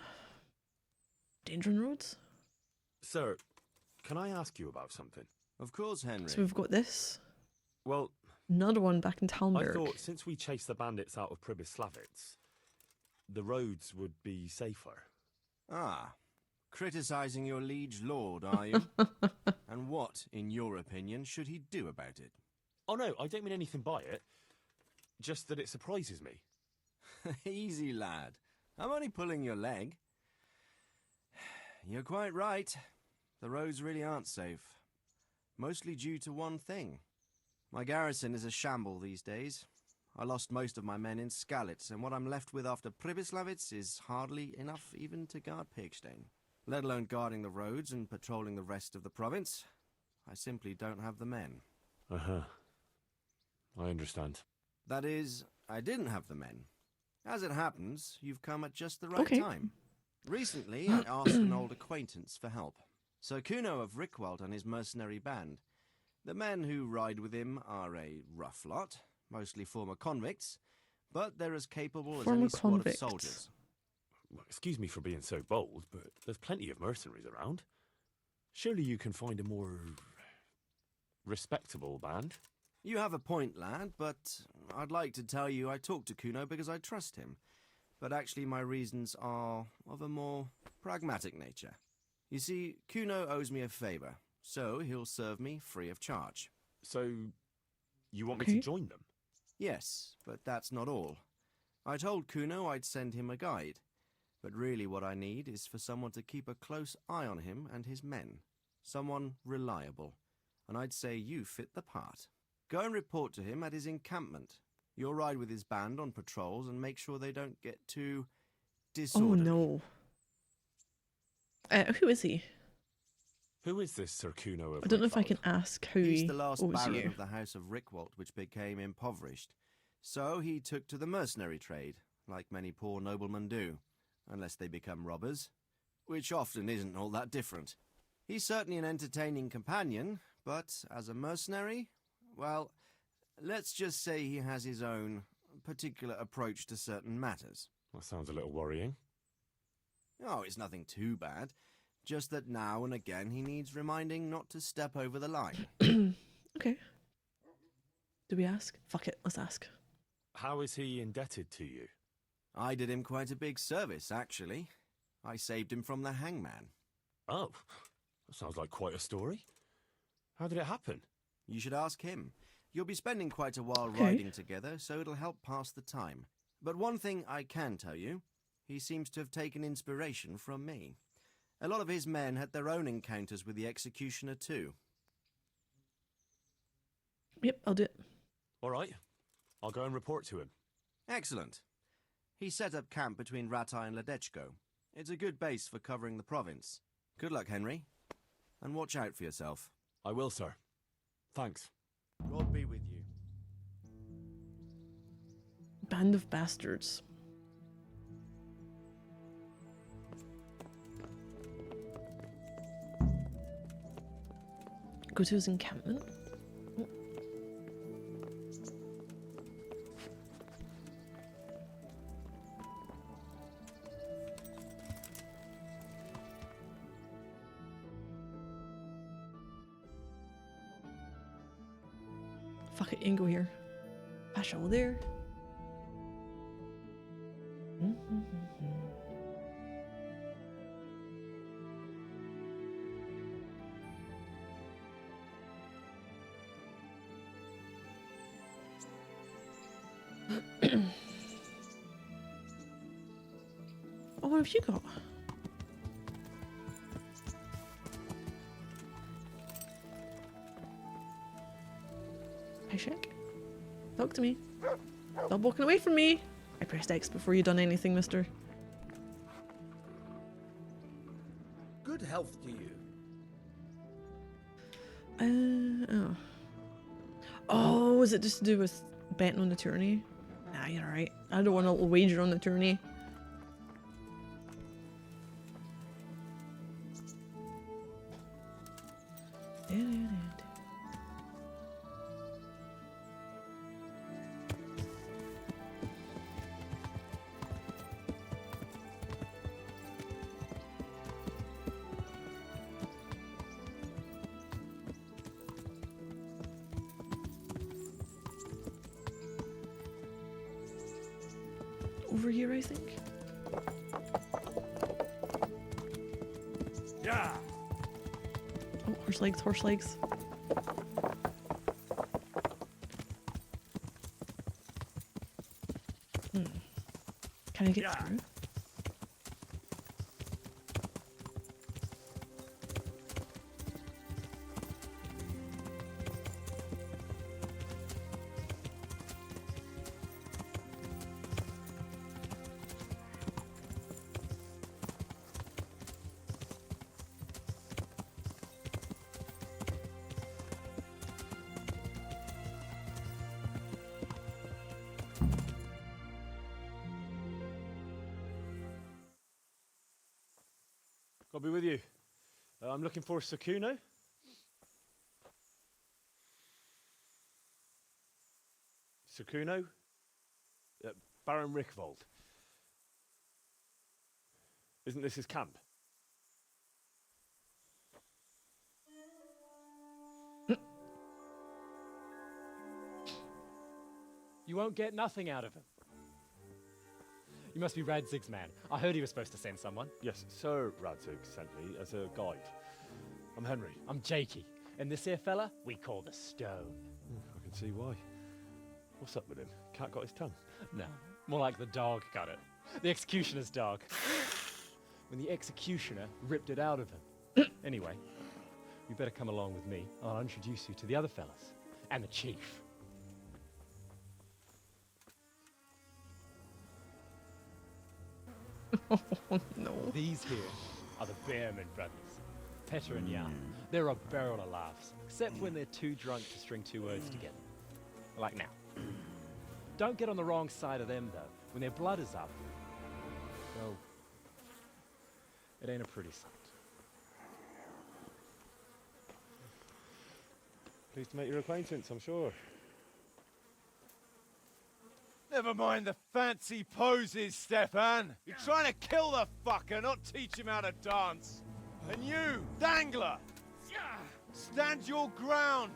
Danger on roads. Sir, can I ask you about something? Of course, Henry. So we've got this. Well, another one back in Talmberg. I thought since we chased the bandits out of Pribyslavitz, the roads would be safer. Ah, criticizing your liege lord, are you? And what, in your opinion, should he do about it? Oh no, I don't mean anything by it. Just that it surprises me. Easy, lad. I'm only pulling your leg. You're quite right. The roads really aren't safe. Mostly due to one thing. My garrison is a shamble these days. I lost most of my men in Skalitz, and what I'm left with after Pribyslavitz is hardly enough even to guard Pigstein, let alone guarding the roads and patrolling the rest of the province. I simply don't have the men. Uh-huh. I understand. That is, I didn't have the men. As it happens, you've come at just the right time. Recently, I asked an old acquaintance for help. Sir Kuno of Rickwald and his mercenary band. The men who ride with him are a rough lot, mostly former convicts, but they're as capable as any squad of soldiers. Excuse me for being so bold, but there's plenty of mercenaries around. Surely you can find a more respectable band. You have a point, lad, but I'd like to tell you I talked to Kuno because I trust him. But actually my reasons are of a more pragmatic nature. You see, Kuno owes me a favour, so he'll serve me free of charge. So, you want me to join them? Yes, but that's not all. I told Kuno I'd send him a guide, but really what I need is for someone to keep a close eye on him and his men. Someone reliable, and I'd say you fit the part. Go and report to him at his encampment. You'll ride with his band on patrols and make sure they don't get too disorderly. Oh no. Who is he? Who is this Sir Kuno of I don't know if I Rickvald? can ask who He's he the last owes baron you. of the House of Rickwalt, which became impoverished. So he took to the mercenary trade, like many poor noblemen do, unless they become robbers, which often isn't all that different. He's certainly an entertaining companion, but as a mercenary, well, let's just say he has his own particular approach to certain matters. That sounds a little worrying. Oh, it's nothing too bad. Just that now and again he needs reminding not to step over the line. Okay. Do we ask? Fuck it, let's ask. How is he indebted to you? I did him quite a big service, actually. I saved him from the hangman. Oh, that sounds like quite a story. How did it happen? You should ask him. You'll be spending quite a while riding together, so it'll help pass the time. But one thing I can tell you, he seems to have taken inspiration from me. A lot of his men had their own encounters with the executioner too. Yep, I'll do it. All right. I'll go and report to him. Excellent. He set up camp between Ratai and Ledechko. It's a good base for covering the province. Good luck, Henry. And watch out for yourself. I will, sir. Thanks. God be with you. Band of bastards. Go to his encampment. Oh. Fuck it, you can go here. Pasha over there. Oh, what have you got? Hey, Shek. Talk to me. Stop walking away from me. I pressed X before you done anything, mister. Good health to you. Oh. Oh, is it just to do with betting on the tourney? Nah, you're alright. I don't want a little wager on the tourney. Over here, I think. Yeah. Oh, horse legs, horse legs. Can I get through? I'll be with you. I'm looking for Sakuno. Sakuno? Baron Rickvold. Isn't this his camp? You won't get nothing out of him. You must be Radzig's man. I heard he was supposed to send someone. Yes, Sir Radzig sent me as a guide. I'm Henry. I'm Jakey. And this here fella, we call the Stone. I can see why. What's up with him? Cat got his tongue? No, more like the dog got it. The executioner's dog. When the executioner ripped it out of him. Anyway, you better come along with me. I'll introduce you to the other fellas. And the chief. Oh, no. These here are the Bearman brothers. Petter and Jan. They're a barrel of laughs, except when they're too drunk to string two words together. Like now. Don't get on the wrong side of them, though. When their blood is up, well, it ain't a pretty sight. Pleased to make your acquaintance, I'm sure. Never mind the fancy poses, Stefan. You're trying to kill the fucker, not teach him how to dance. And you, Dangler, stand your ground.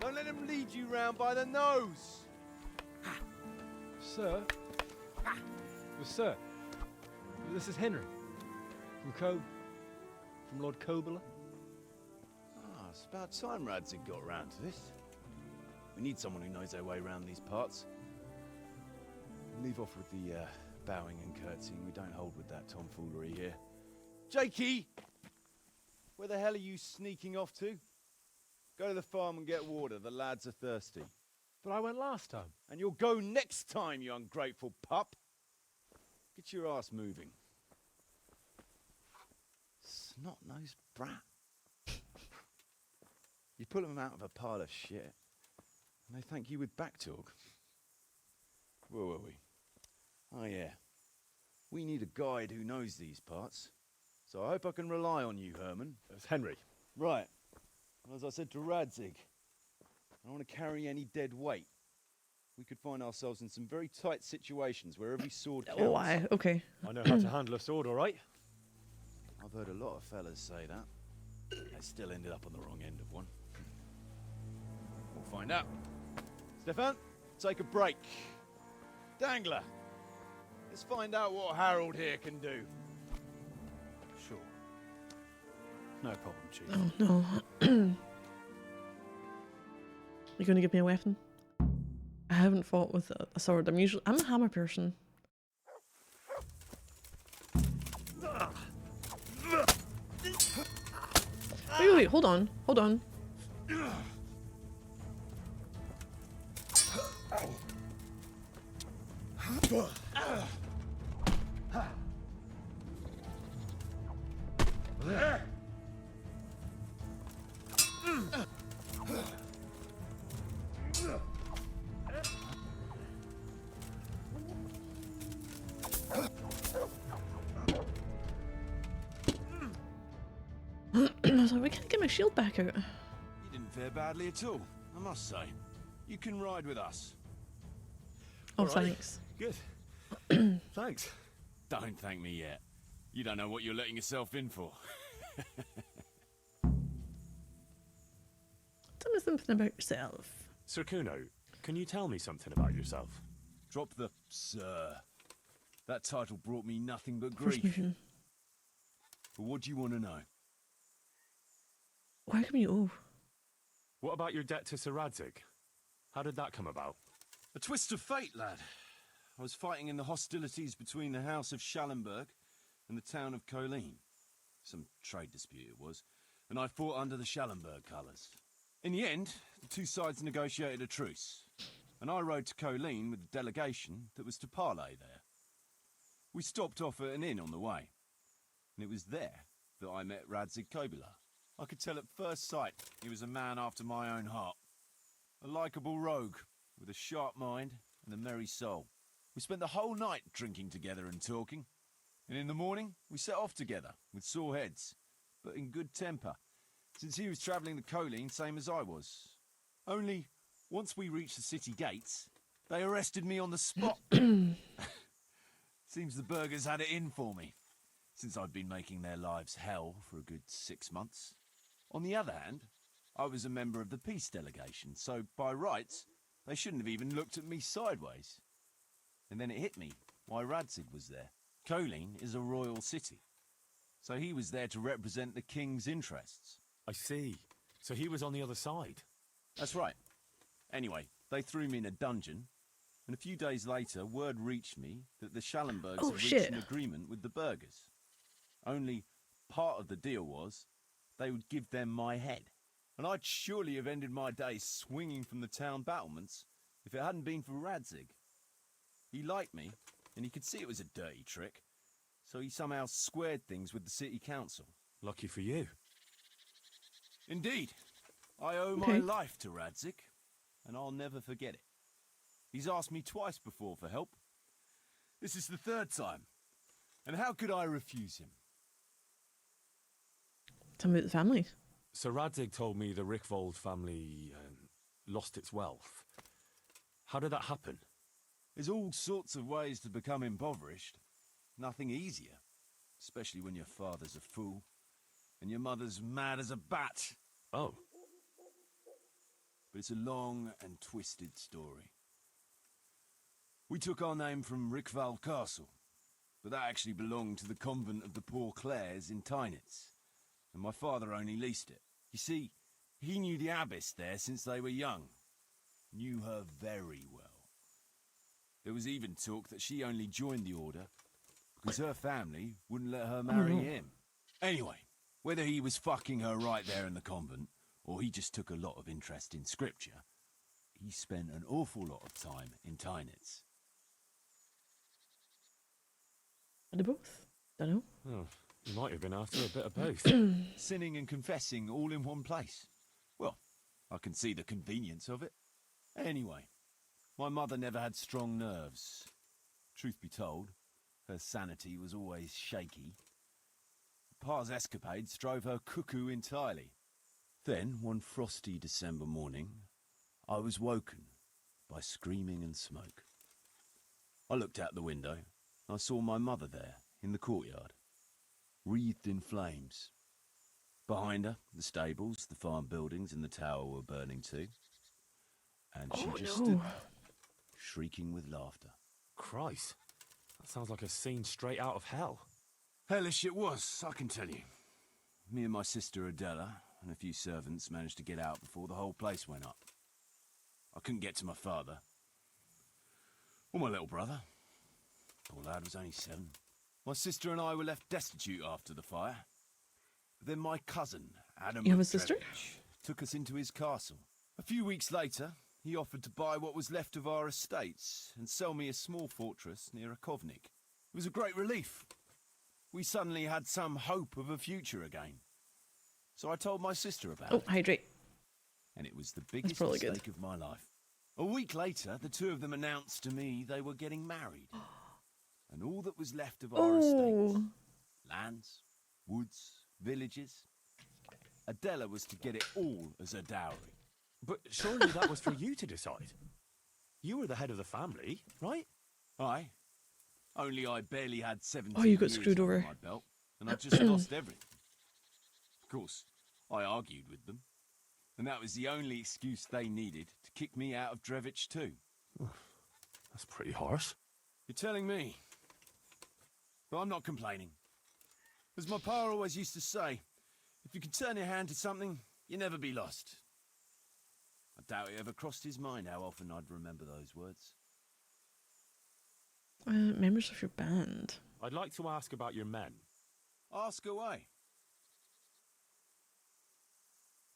Don't let him lead you round by the nose. Sir? Well, sir, this is Henry. From Lord Kobler. Ah, it's about time Radzig got round to this. We need someone who knows their way around these parts. Leave off with the bowing and curtsying. We don't hold with that tomfoolery here. Jakey! Where the hell are you sneaking off to? Go to the farm and get water. The lads are thirsty. But I went last time. And you'll go next time, you ungrateful pup. Get your ass moving. Snot-nosed brat. You pull them out of a pile of shit, and they thank you with back talk. Where were we? Oh yeah. We need a guide who knows these parts. So I hope I can rely on you, Herman. It's Henry. Right. Well, as I said to Radzig, I don't want to carry any dead weight. We could find ourselves in some very tight situations where every sword counts. Oh, okay. I know how to handle a sword, all right? I've heard a lot of fellas say that. They still ended up on the wrong end of one. We'll find out. Stefan, take a break. Dangler, let's find out what Harold here can do. Sure. No problem, Chief. Oh no. You gonna give me a weapon? I haven't fought with a sword. I'm a hammer person. Wait, hold on. I was like, we can't get my shield back out. You didn't fare badly at all, I must say. You can ride with us. Oh, All right. thanks. Good. Thanks. Don't thank me yet. You don't know what you're letting yourself in for. Tell me something about yourself. Sir Kuno, can you tell me something about yourself? Drop the sir. That title brought me nothing but First grief. mission. But what do you want to know? Why come you owe? What about your debt to Sir Radzig? How did that come about? A twist of fate, lad. I was fighting in the hostilities between the House of Schallenberg and the town of Colleen. Some trade dispute it was, and I fought under the Schallenberg colours. In the end, the two sides negotiated a truce, and I rode to Colleen with the delegation that was to parley there. We stopped off at an inn on the way, and it was there that I met Radzig Kobula. I could tell at first sight he was a man after my own heart. A likeable rogue, with a sharp mind and a merry soul. We spent the whole night drinking together and talking, and in the morning we set off together, with sore heads, but in good temper, since he was travelling the Colleen same as I was. Only, once we reached the city gates, they arrested me on the spot. Seems the burghers had it in for me, since I'd been making their lives hell for a good 6 months. On the other hand, I was a member of the peace delegation, so by rights, They shouldn't have even looked at me sideways. And then it hit me why Radzig was there. Colleen is a royal city, so he was there to represent the king's interests. I see. So he was on the other side. That's right. Anyway, they threw me in a dungeon, and a few days later, word reached me that the Schallenbergs had reached an agreement with the burghers. Only part of the deal was they would give them my head. And I'd surely have ended my days swinging from the town battlements if it hadn't been for Radzig. He liked me, and he could see it was a dirty trick, so he somehow squared things with the city council. Lucky for you. Indeed. I owe my life to Radzig, and I'll never forget it. He's asked me twice before for help. This is the third time, and how could I refuse him? Tell me about the family. So Radzig told me the Rickvold family lost its wealth. How did that happen? There's all sorts of ways to become impoverished. Nothing easier, especially when your father's a fool and your mother's mad as a bat. Oh. But it's a long and twisted story. We took our name from Rickval Castle, but that actually belonged to the convent of the Poor Clares in Tynitz, and my father only leased it. You see, he knew the abbess there since they were young. Knew her very well. There was even talk that she only joined the order because her family wouldn't let her marry him. Anyway, whether he was fucking her right there in the convent, or he just took a lot of interest in scripture, he spent an awful lot of time in Tynitz. Are they both? Don't know. Oh, you might have been after a bit of both. Sinning and confessing all in one place. Well, I can see the convenience of it. Anyway, my mother never had strong nerves. Truth be told, her sanity was always shaky. Pa's escapades drove her cuckoo entirely. Then, one frosty December morning, I was woken by screaming and smoke. I looked out the window. I saw my mother there, in the courtyard, wreathed in flames. Behind her, the stables, the farm buildings and the tower were burning too. And she just stood there, shrieking with laughter. Christ, that sounds like a scene straight out of hell. Hellish it was, I can tell you. Me and my sister Adela and a few servants managed to get out before the whole place went up. I couldn't get to my father. Or my little brother. Poor lad was only 7. My sister and I were left destitute after the fire. Then my cousin, Adam You have a sister? took us into his castle. A few weeks later, he offered to buy what was left of our estates and sell me a small fortress near Akovnik. It was a great relief. We suddenly had some hope of a future again. So I told my sister about it. Hydrate. And it was the biggest probably mistake good. of my life. A week later, the two of them announced to me they were getting married. And all that was left of our estates, lands, woods, villages, Adela was to get it all as a dowry. But surely that was for you to decide. You were the head of the family, right? Aye. Only I barely had 17 Oh, you got years screwed under over. my belt, and I just lost everything. Of course, I argued with them, and that was the only excuse they needed to kick me out of Drevich too. That's pretty harsh. You're telling me. But I'm not complaining. As my pa always used to say, if you can turn your hand to something, you'll never be lost. I doubt it ever crossed his mind how often I'd remember those words. Members of your band. I'd like to ask about your men. Ask away.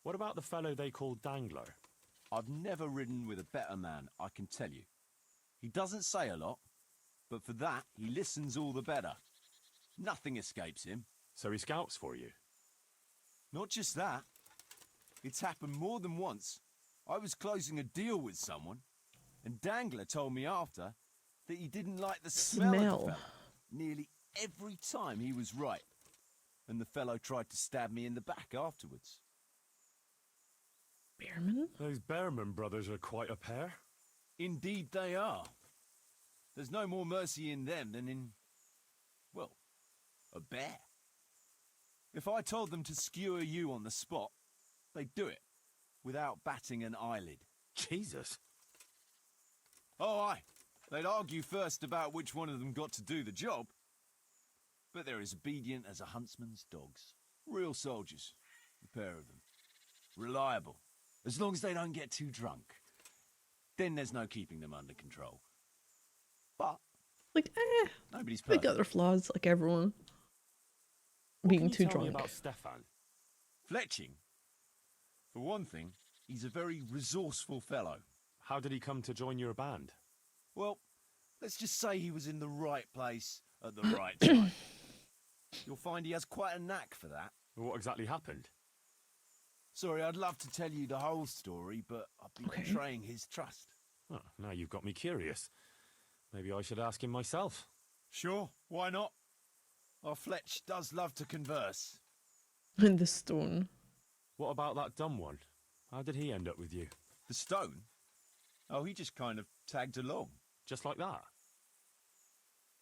What about the fellow they call Dangler? I've never ridden with a better man, I can tell you. He doesn't say a lot, but for that, he listens all the better. Nothing escapes him. So he scouts for you? Not just that. It's happened more than once. I was closing a deal with someone, and Dangler told me after that he didn't like the smell of the fella. Nearly every time he was right, and the fellow tried to stab me in the back afterwards. Behrman? Those Behrman brothers are quite a pair. Indeed they are. There's no more mercy in them than in, well, a bear. If I told them to skewer you on the spot, they'd do it, without batting an eyelid. Jesus. Oh, aye. They'd argue first about which one of them got to do the job. But they're as obedient as a huntsman's dogs. Real soldiers. The pair of them. Reliable. As long as they don't get too drunk. Then there's no keeping them under control. But Like, nobody's they perfect. got their flaws, like everyone. What Being can you too tell me drunk. about Stefan? Fletching? For one thing, he's a very resourceful fellow. How did he come to join your band? Well, let's just say he was in the right place at the right time. You'll find he has quite a knack for that. What exactly happened? Sorry, I'd love to tell you the whole story, but I'd be betraying his trust. Oh, now you've got me curious. Maybe I should ask him myself. Sure, why not? Our Fletch does love to converse. In the stone. What about that dumb one? How did he end up with you? The stone? Oh, he just kind of tagged along. Just like that?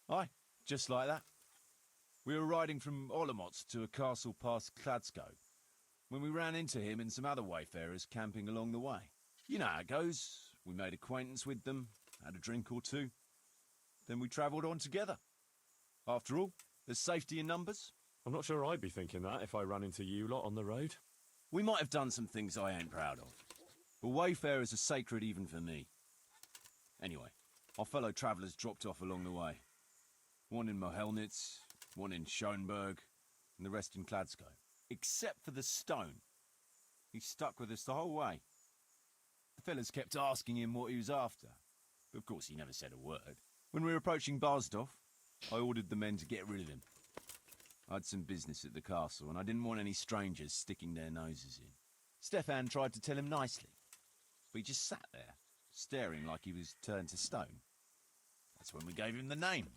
Aye, just like that. We were riding from Olomouc to a castle past Kladsko when we ran into him and some other wayfarers camping along the way. You know how it goes. We made acquaintance with them, had a drink or two. Then we travelled on together. After all, there's safety in numbers. I'm not sure I'd be thinking that if I ran into you lot on the road. We might have done some things I ain't proud of. But wayfarers are sacred even for me. Anyway, our fellow travellers dropped off along the way. One in Mohelnitz, one in Schoenberg, and the rest in Kladsko. Except for the stone. He stuck with us the whole way. The fellas kept asking him what he was after. But of course he never said a word. When we were approaching Barsdorf, I ordered the men to get rid of him. I had some business at the castle, and I didn't want any strangers sticking their noses in. Stefan tried to tell him nicely, but he just sat there, staring like he was turned to stone. That's when we gave him the name.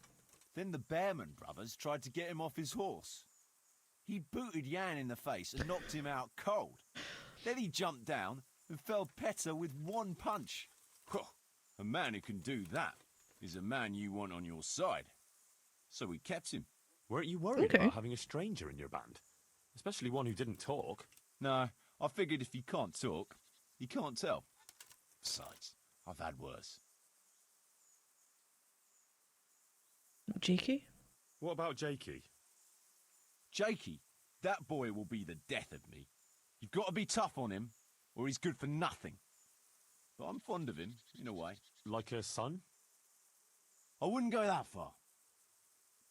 Then the Bearman brothers tried to get him off his horse. He booted Jan in the face and knocked him out cold. Then he jumped down and felled Petter with one punch. A man who can do that is a man you want on your side. So we kept him. Weren't you worried about having a stranger in your band? Especially one who didn't talk. No, I figured if you can't talk, you can't tell. Besides, I've had worse. Jakey? What about Jakey? Jakey, that boy will be the death of me. You've got to be tough on him, or he's good for nothing. But I'm fond of him, in a way. Like a son? I wouldn't go that far.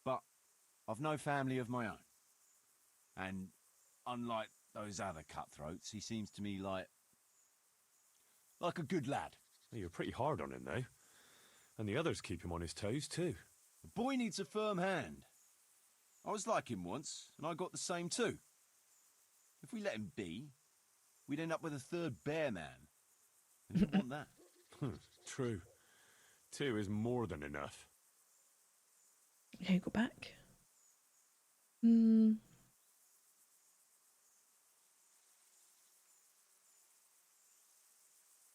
But I've no family of my own. And unlike those other cutthroats, he seems to me like a good lad. You're pretty hard on him, though. And the others keep him on his toes, too. The boy needs a firm hand. I was like him once, and I got the same too. If we let him be, we'd end up with a third bear man. And you want that? True. 2 is more than enough. Okay, go back. Go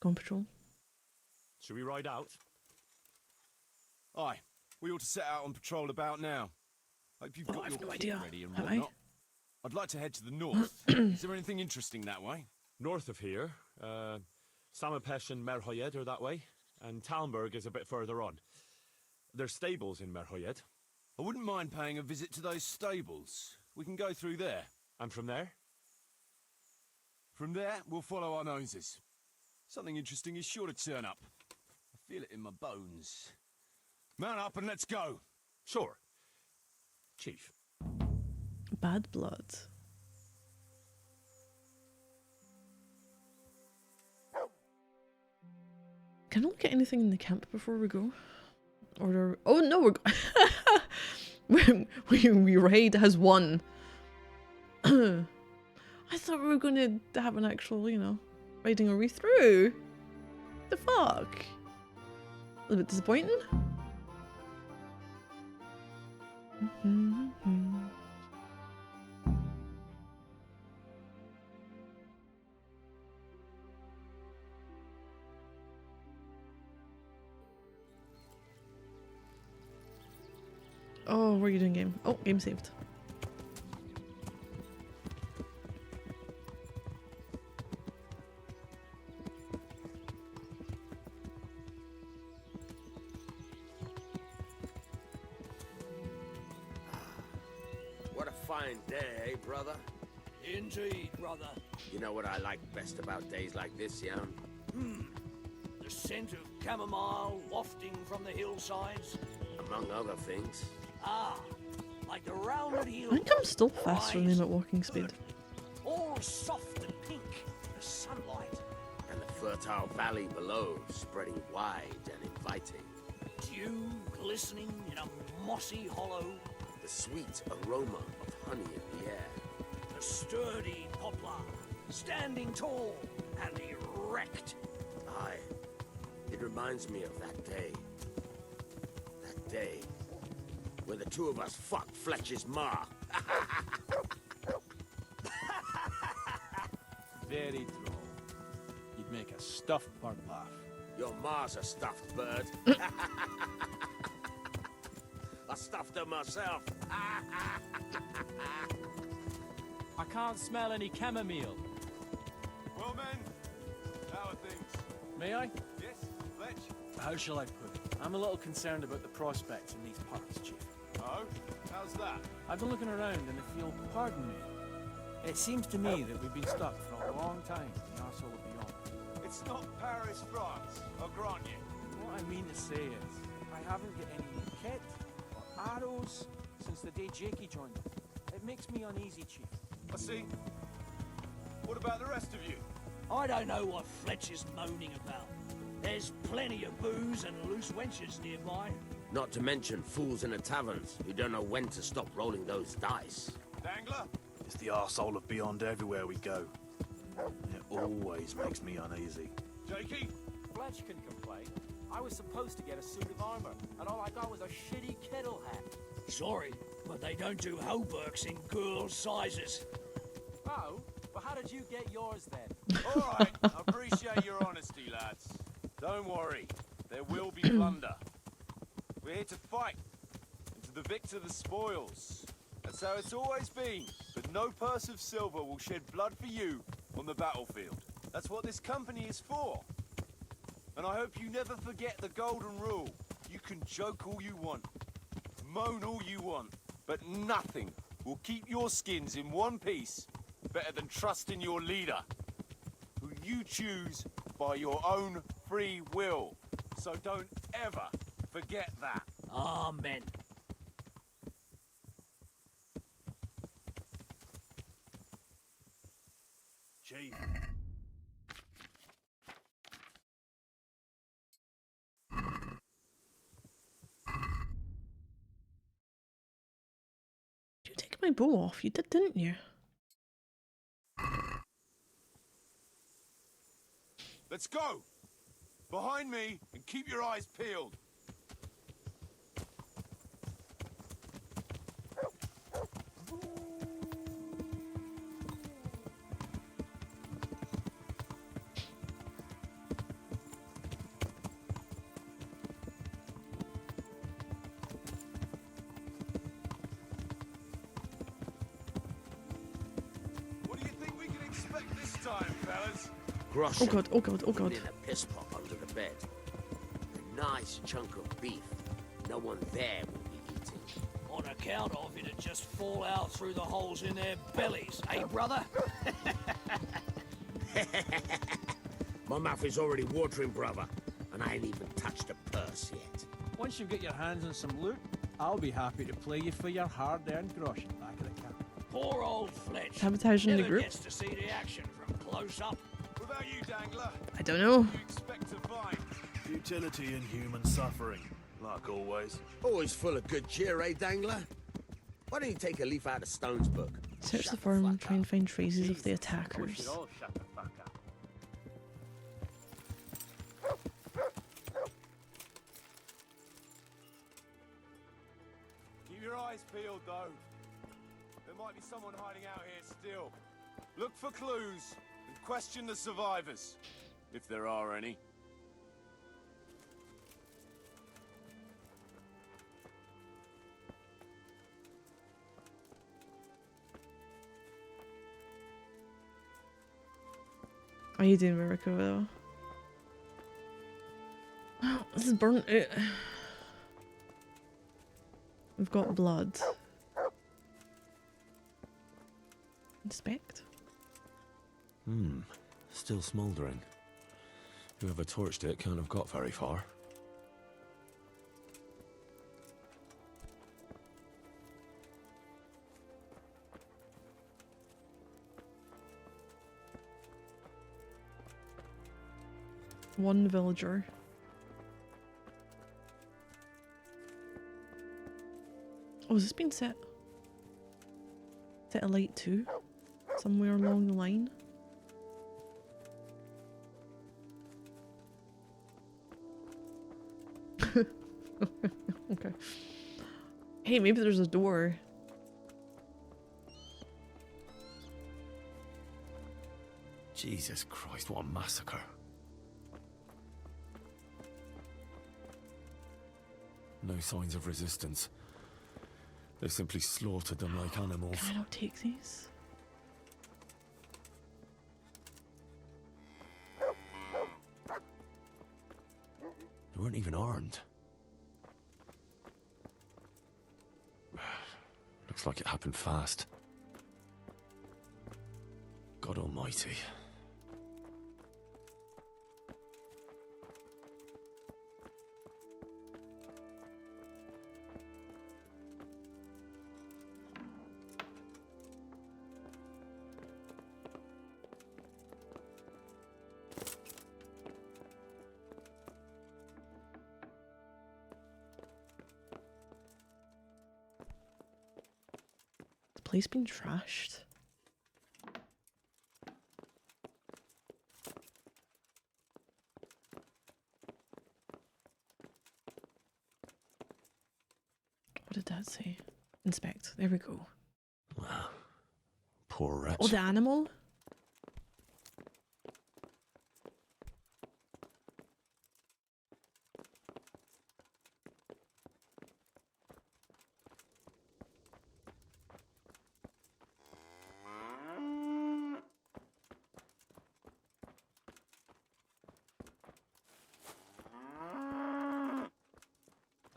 on patrol. Should we ride out? Aye, we ought to set out on patrol about now. Hope you've got I've your no kit idea. ready and Have I? whatnot. I'd like to head to the north. Is there anything interesting that way? North of here, Samapesh and Merhoyed are that way, and Talmberg is a bit further on. There's stables in Merhoyed. I wouldn't mind paying a visit to those stables. We can go through there. And from there? From there, we'll follow our noses. Something interesting is sure to turn up. I feel it in my bones. Mount up and let's go. Sure. Chief. Bad blood. Can I look at anything in the camp before we go? Or oh no, we raid has won. I thought we were going to have an actual, raiding our way through. The fuck? A little bit disappointing. Oh, what are you doing, game? Oh, game saved. fine day, eh, brother? Indeed, brother. You know what I like best about days like this, Jan? The scent of chamomile wafting from the hillsides. Among other things. Ah, like the rounded hills. I think I'm still faster than him at walking speed. All soft and pink in the sunlight. And the fertile valley below, spreading wide and inviting. Dew glistening in a mossy hollow. The sweet aroma of honey in the air. The sturdy poplar, standing tall and erect. Aye, it reminds me of that day. That day where the two of us fucked Fletcher's ma. Very droll. You'd make a stuffed bird laugh. Your ma's a stuffed bird. I stuffed her myself. I can't smell any chamomile. Well, men, how are things? May I? Yes, Fletch? How shall I put it? I'm a little concerned about the prospects in these parts, Chief. Oh? How's that? I've been looking around, and if you'll pardon me, it seems to me that we've been stuck for a long time in the arsehole of beyond. It's not Paris, France, I'll grant you. What I mean to say is, I haven't got any new kit or arrows since the day Jakey joined us. It makes me uneasy, Chief. I see. What about the rest of you? I don't know what Fletch is moaning about. There's plenty of booze and loose wenches nearby. Not to mention fools in the taverns who don't know when to stop rolling those dice. Dangler? It's the arsehole of beyond everywhere we go. It always makes me uneasy. Jakey? Fletch can complain. I was supposed to get a suit of armor, and all I got was a shitty kettle hat. Sorry, but they don't do hauberks in girls' sizes. Oh? But how did you get yours then? All right, I appreciate your honesty, lads. Don't worry, there will be plunder. We're here to fight, and to the victor the spoils. That's how it's always been, but no purse of silver will shed blood for you on the battlefield. That's what this company is for. And I hope you never forget the golden rule. You can joke all you want, moan all you want, but nothing will keep your skins in one piece better than trusting your leader, who you choose by your own free will. So don't ever forget that. Amen. Chief. You take my bow off. You did, didn't you? Let's go! Behind me, and keep your eyes peeled. What do you think we can expect this time, fellas? Grosh. Oh god, oh god, oh god. In a piss pot under the bed. A nice chunk of beef. No one there will be eating. On account of it'd just fall out through the holes in their bellies, eh, brother? My mouth is already watering, brother, and I ain't even touched a purse yet. Once you get your hands on some loot, I'll be happy to play you for your hard-earned groschen back at the camp. Poor old Fletch. Sabotaging the never group? gets to see the action from close up. What about you, Dangler? I don't know. What do you expect to find? Futility and human suffering, like always. Always full of good cheer, eh, Dangler? Why don't you take a leaf out of Stone's book? Search Shut the the farm and fuck try and up. find traces of the We attackers. should all shut the fuck up. Keep your eyes peeled, though. There might be someone hiding out here still. Look for clues and question the survivors, if there are any. Are you doing Miracle though? Oh, this is burnt out. We've got blood. Inspect. Still smouldering. Whoever torched it can't have got very far. One villager. Oh, has this been set? Set alight too? Somewhere along the line? Okay. Hey, maybe there's a door. Jesus Christ, what a massacre. No signs of resistance. They simply slaughtered them like animals. Can I not take these? They weren't even armed. Looks like it happened fast. God almighty. The place been trashed. What did that say? Inspect. There we go. Poor wretch. Oh, the animal?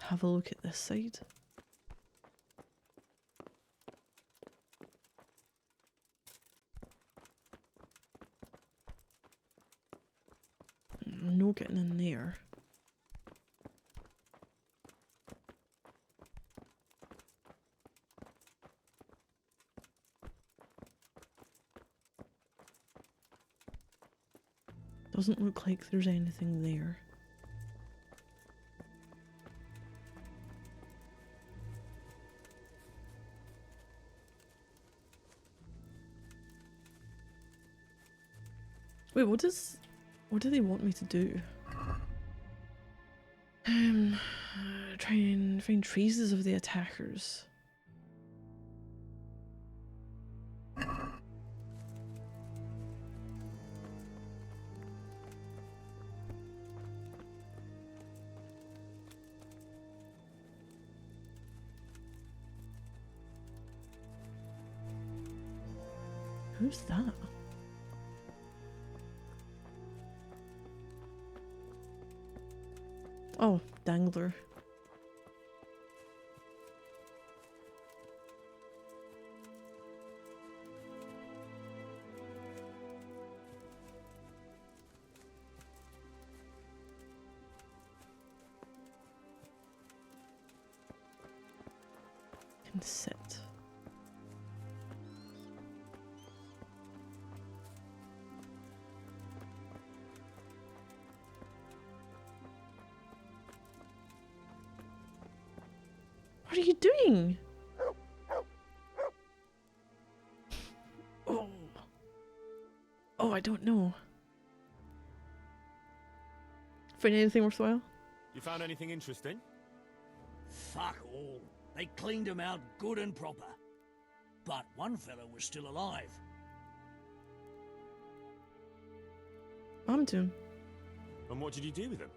Have a look at this side. No getting in there. Doesn't look like there's anything there. Wait, what do they want me to do? Try and find traces of the attackers. Who's that? Oh, Dangler. Can sit. What are you doing? Oh. Oh, I don't know. Find anything worthwhile? You found anything interesting? Fuck all. They cleaned him out good and proper. But one fellow was still alive. I'm doing. And what did you do with him?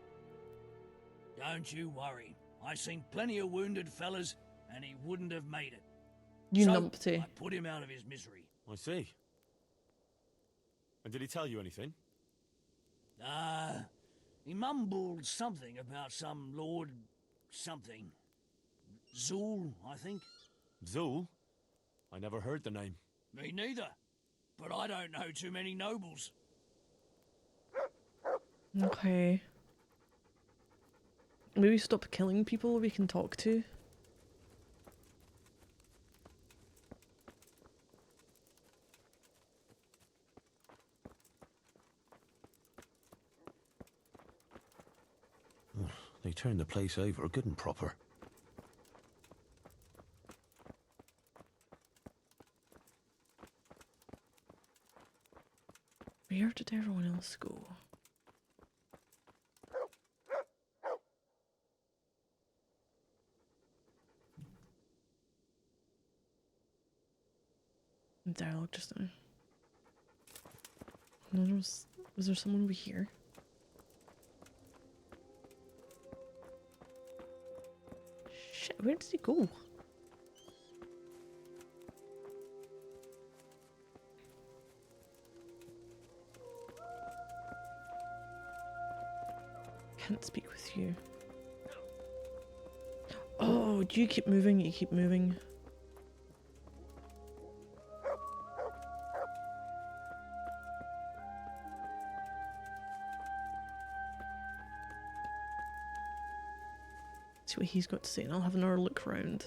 Don't you worry. I seen plenty of wounded fellas, and he wouldn't have made it. You so numpty. I put him out of his misery. I see. And did he tell you anything? He mumbled something about some Lord something. Zool, I think. Zool? I never heard the name. Me neither. but I don't know too many nobles. Okay. Maybe stop killing people we can talk to. They turned the place over good and proper. Where did everyone else go? Dialogue just now. No, was there someone over here? Shit, where did he go? Can't speak with you. Oh, do you keep moving? You keep moving. See what he's got to say, and I'll have another look around.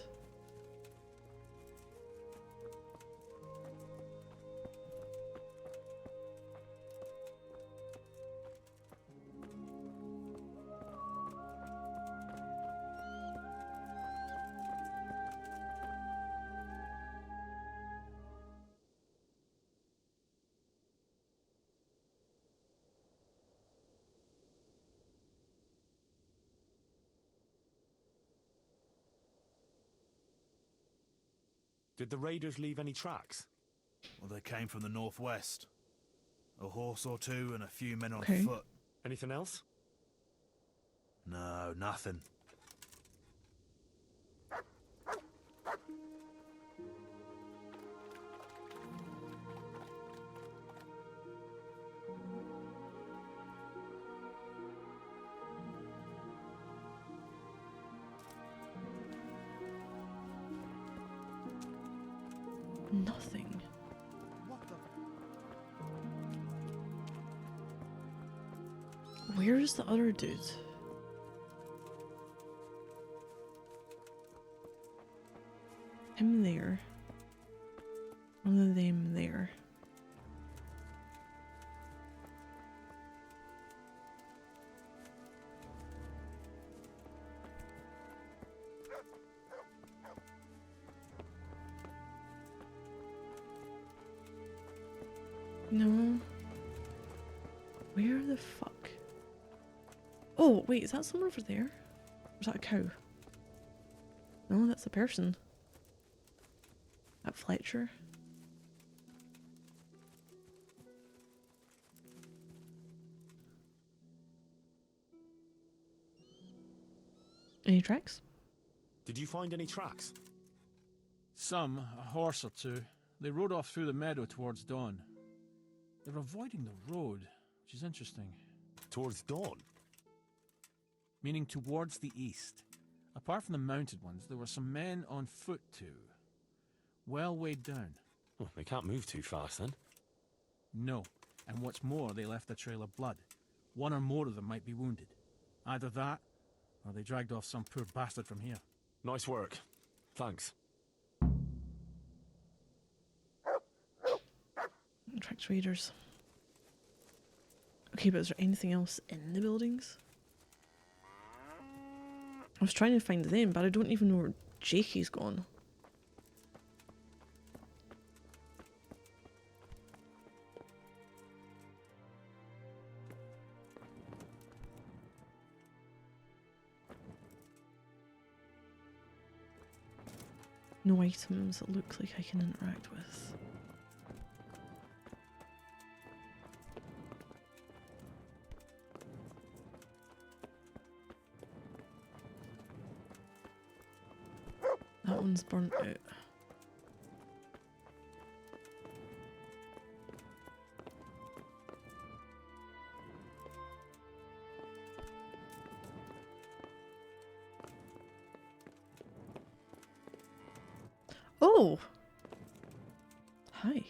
Did the raiders leave any tracks? Well, they came from the northwest. A horse or two and a few men on Okay. foot. Anything else? No, nothing. Nothing. Where is the other dude? Him there. One of them there. No. Where the fuck? Oh, wait, is that someone over there? Or is that a cow? No, that's a person. That Fletcher. Any tracks? Did you find any tracks? Some, a horse or two. They rode off through the meadow towards dawn. They're avoiding the road, which is interesting. Towards dawn? Meaning towards the east. Apart from the mounted ones, there were some men on foot too. Well weighed down. Well, they can't move too fast then. No, and what's more, they left a trail of blood. One or more of them might be wounded. Either that, or they dragged off some poor bastard from here. Nice work. Thanks. Tracks raiders. Okay, but is there anything else in the buildings? I was trying to find them, but I don't even know where Jakey's gone. No items that look like I can interact with. That one's burnt out. Oh! Hi.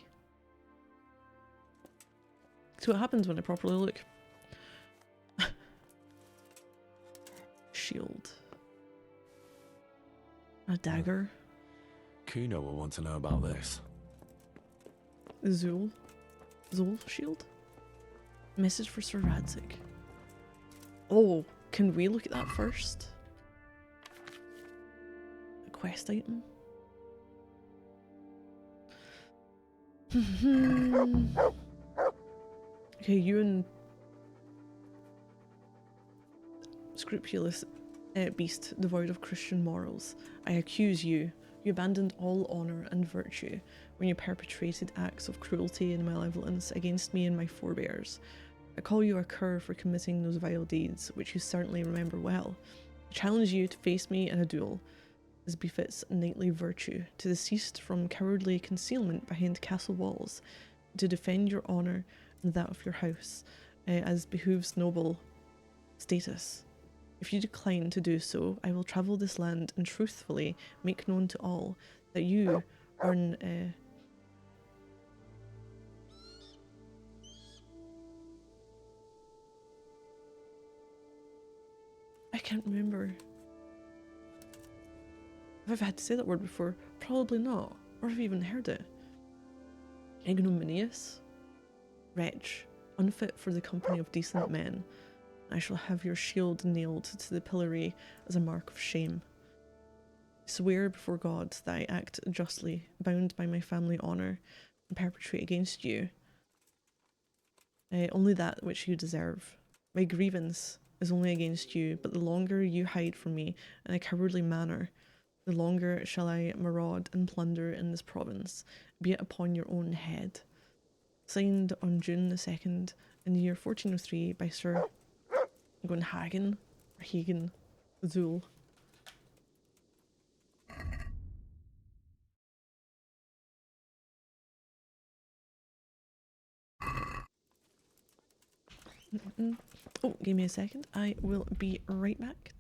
See what happens when I properly look. Shield. A dagger. Kuno will want to know about this. Zul. Zul shield? Message for Sir Radzig. Oh, can we look at that first? A quest item? Okay, you and scrupulous beast devoid of Christian morals, I accuse you. You abandoned all honour and virtue when you perpetrated acts of cruelty and malevolence against me and my forebears. I call you a cur for committing those vile deeds, which you certainly remember well. I challenge you to face me in a duel, as befits knightly virtue, to desist from cowardly concealment behind castle walls, to defend your honour and that of your house, as behooves noble status. If you decline to do so, I will travel this land and truthfully make known to all that you are an I can't remember if I've had to say that word before. Probably not, or have even heard it. Ignominious, wretch, unfit for the company of decent men. I shall have your shield nailed to the pillory as a mark of shame. I swear before God that I act justly, bound by my family honour, and perpetrate against you only that which you deserve. My grievance is only against you, but the longer you hide from me in a cowardly manner, the longer shall I maraud and plunder in this province, be it upon your own head. Signed on June the 2nd, in the year 1403, by Sir... I'm going Hagen, or Hagen, Zul. Oh, give me a second. I will be right back.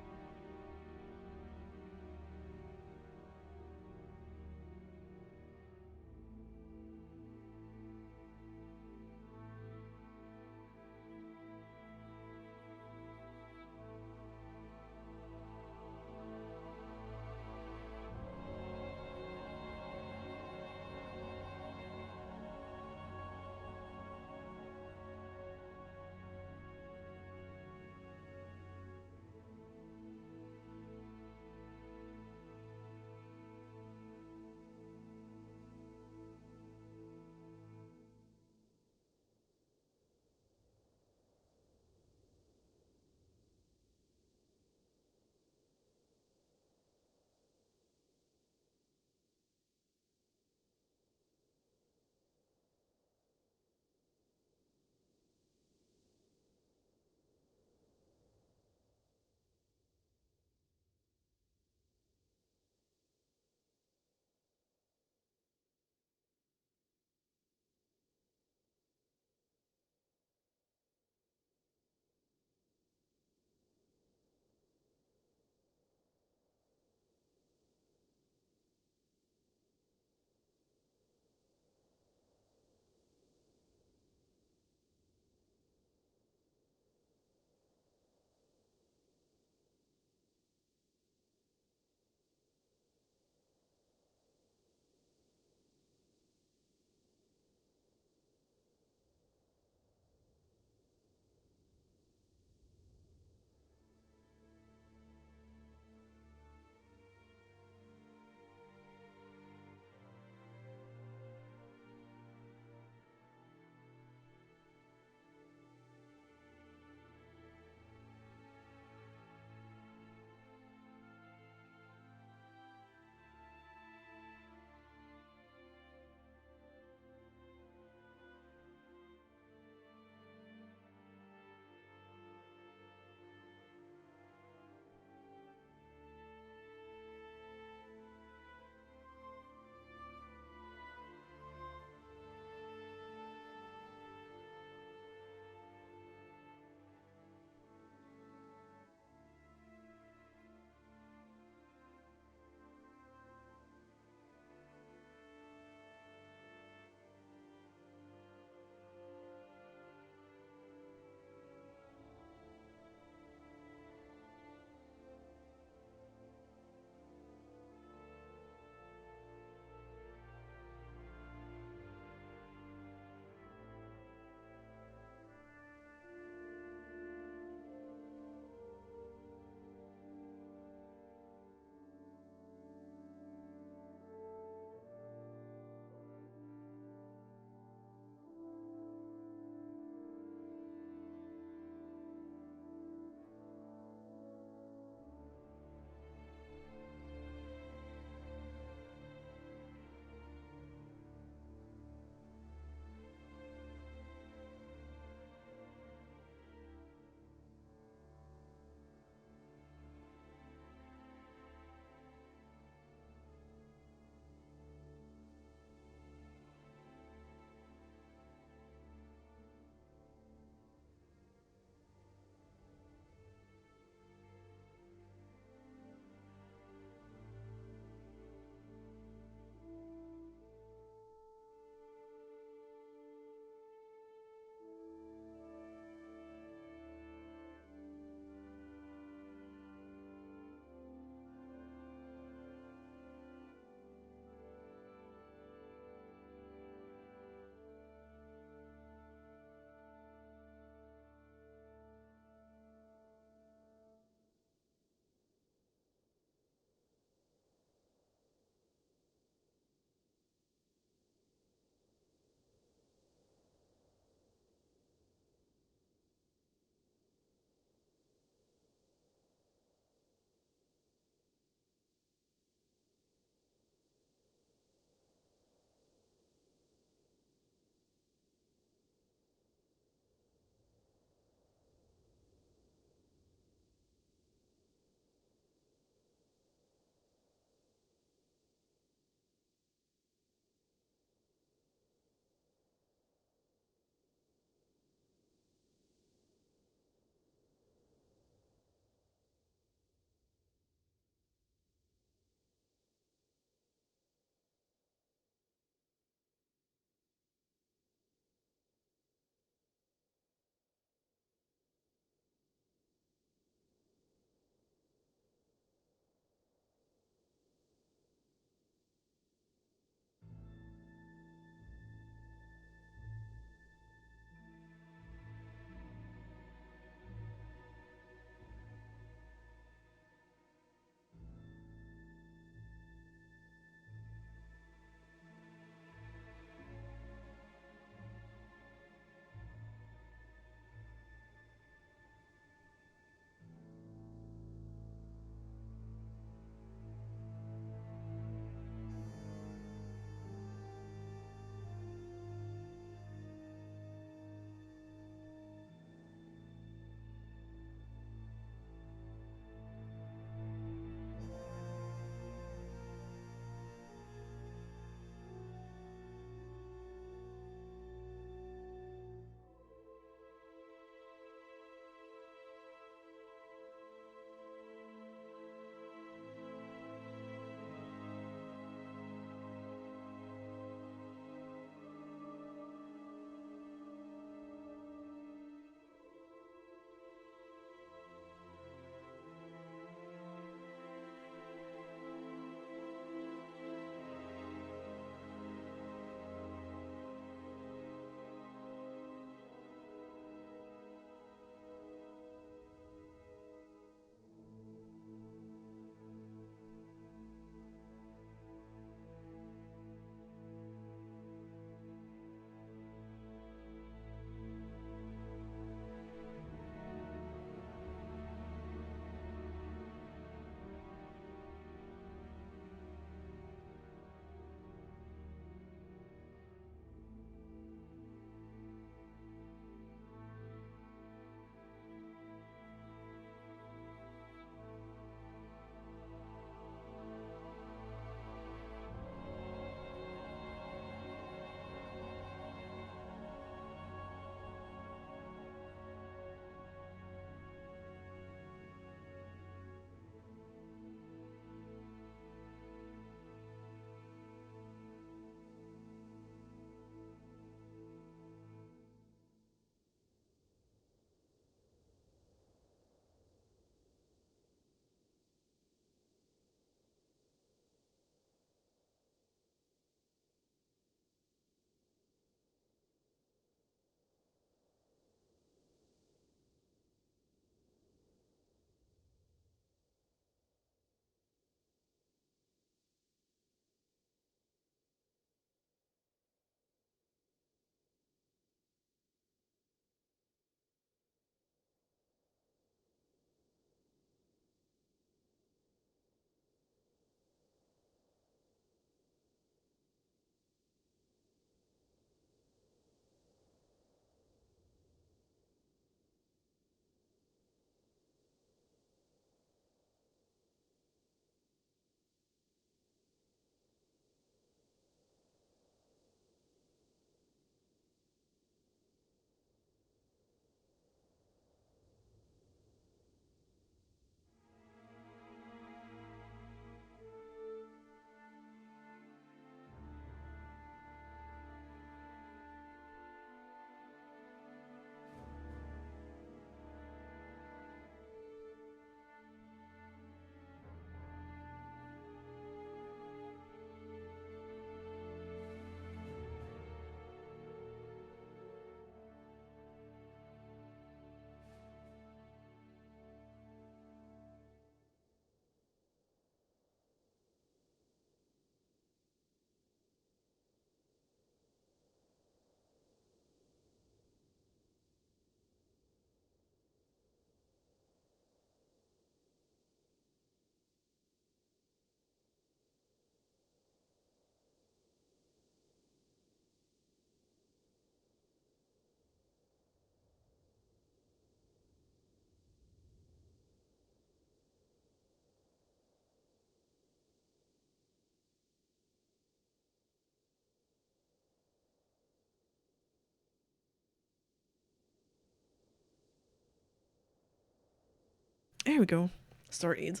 There we go. Started.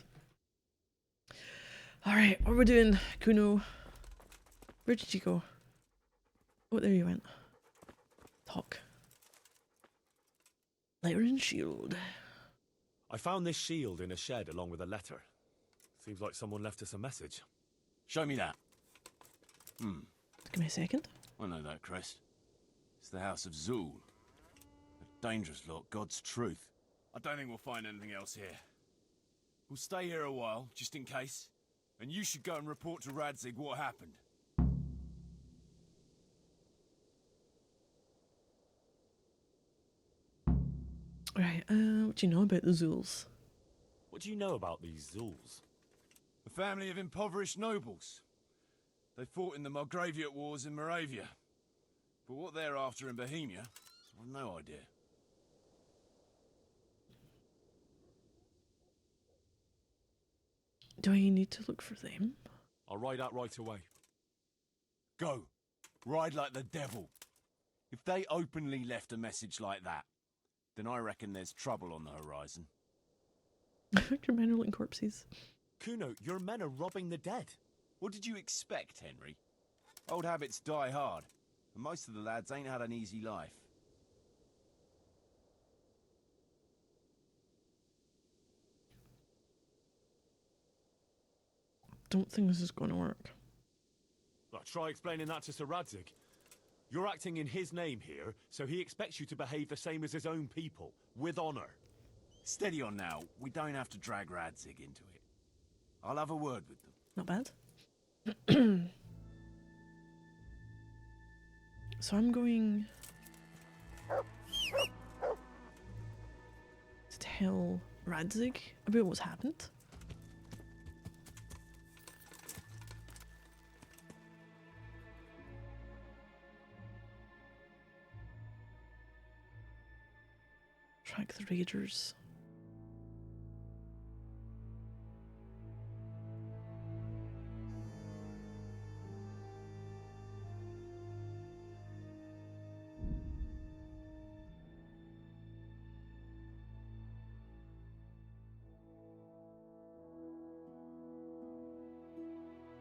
Alright, what are we doing, Kuno? Where did you go? Oh, there you went. Talk. Lighter and shield. I found this shield in a shed along with a letter. Seems like someone left us a message. Show me that. Give me a second. I know that crest. It's the House of Zool. A dangerous lot, God's truth. I don't think we'll find anything else here. We'll stay here a while, just in case. And you should go and report to Radzig what happened. Right, what do you know about the Zools? What do you know about these Zools? A family of impoverished nobles. They fought in the Margraviate Wars in Moravia. But what they're after in Bohemia, I've no idea. Do I need to look for them? I'll ride out right away. Go. Ride like the devil. If they openly left a message like that, then I reckon there's trouble on the horizon. Your men are like corpses. Kuno, your men are robbing the dead. What did you expect, Henry? Old habits die hard, and most of the lads ain't had an easy life. Don't think this is going to work. Well, try explaining that to Sir Radzig. You're acting in his name here, so he expects you to behave the same as his own people, with honor. Steady on now. We don't have to drag Radzig into it. I'll have a word with them. Not bad. So I'm going to tell Radzig about what's happened. Track the raiders.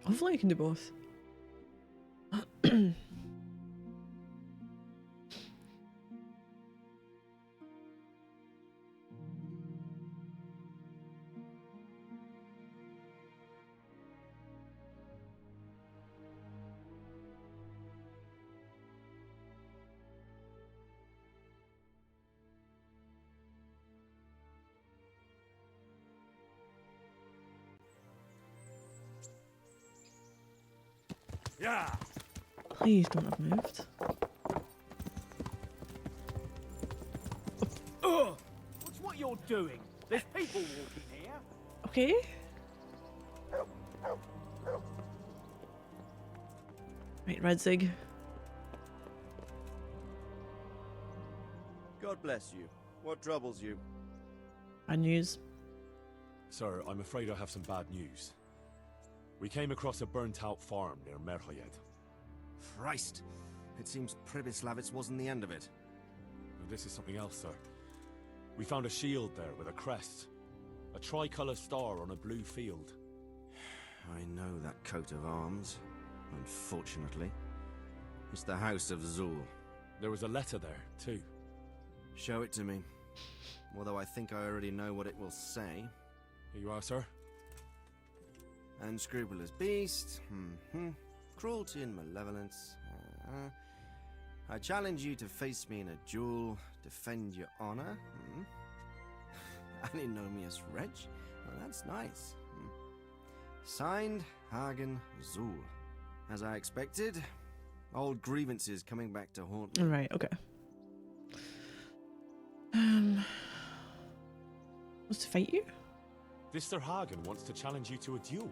Hopefully I can do both. Yeah. Please don't have moved. What's what you're doing? There's people walking here. Okay. Right, Radzig. God bless you. What troubles you? Bad news. Sir, I'm afraid I have some bad news. We came across a burnt-out farm near Merhoyed. Christ! It seems Pribyslavitz wasn't the end of it. This is something else, sir. We found a shield there with a crest. A tricolour star on a blue field. I know that coat of arms, unfortunately. It's the House of Zool. There was a letter there, too. Show it to me. Although I think I already know what it will say. Here you are, sir. Unscrupulous beast. Cruelty and malevolence. I challenge you to face me in a duel. Defend your honor. Antinomious wretch. Oh, that's nice. Signed, Hagen Zool. As I expected, old grievances coming back to haunt me. Right, okay. Wants to fight you? This Sir Hagen wants to challenge you to a duel.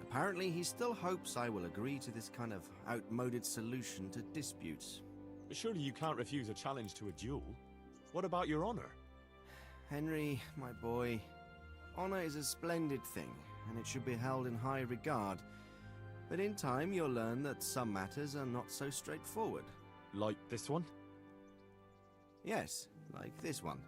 Apparently, he still hopes I will agree to this kind of outmoded solution to disputes. But surely you can't refuse a challenge to a duel. What about your honor? Henry, my boy, honor is a splendid thing, and it should be held in high regard. But in time, you'll learn that some matters are not so straightforward. Like this one? Yes, like this one.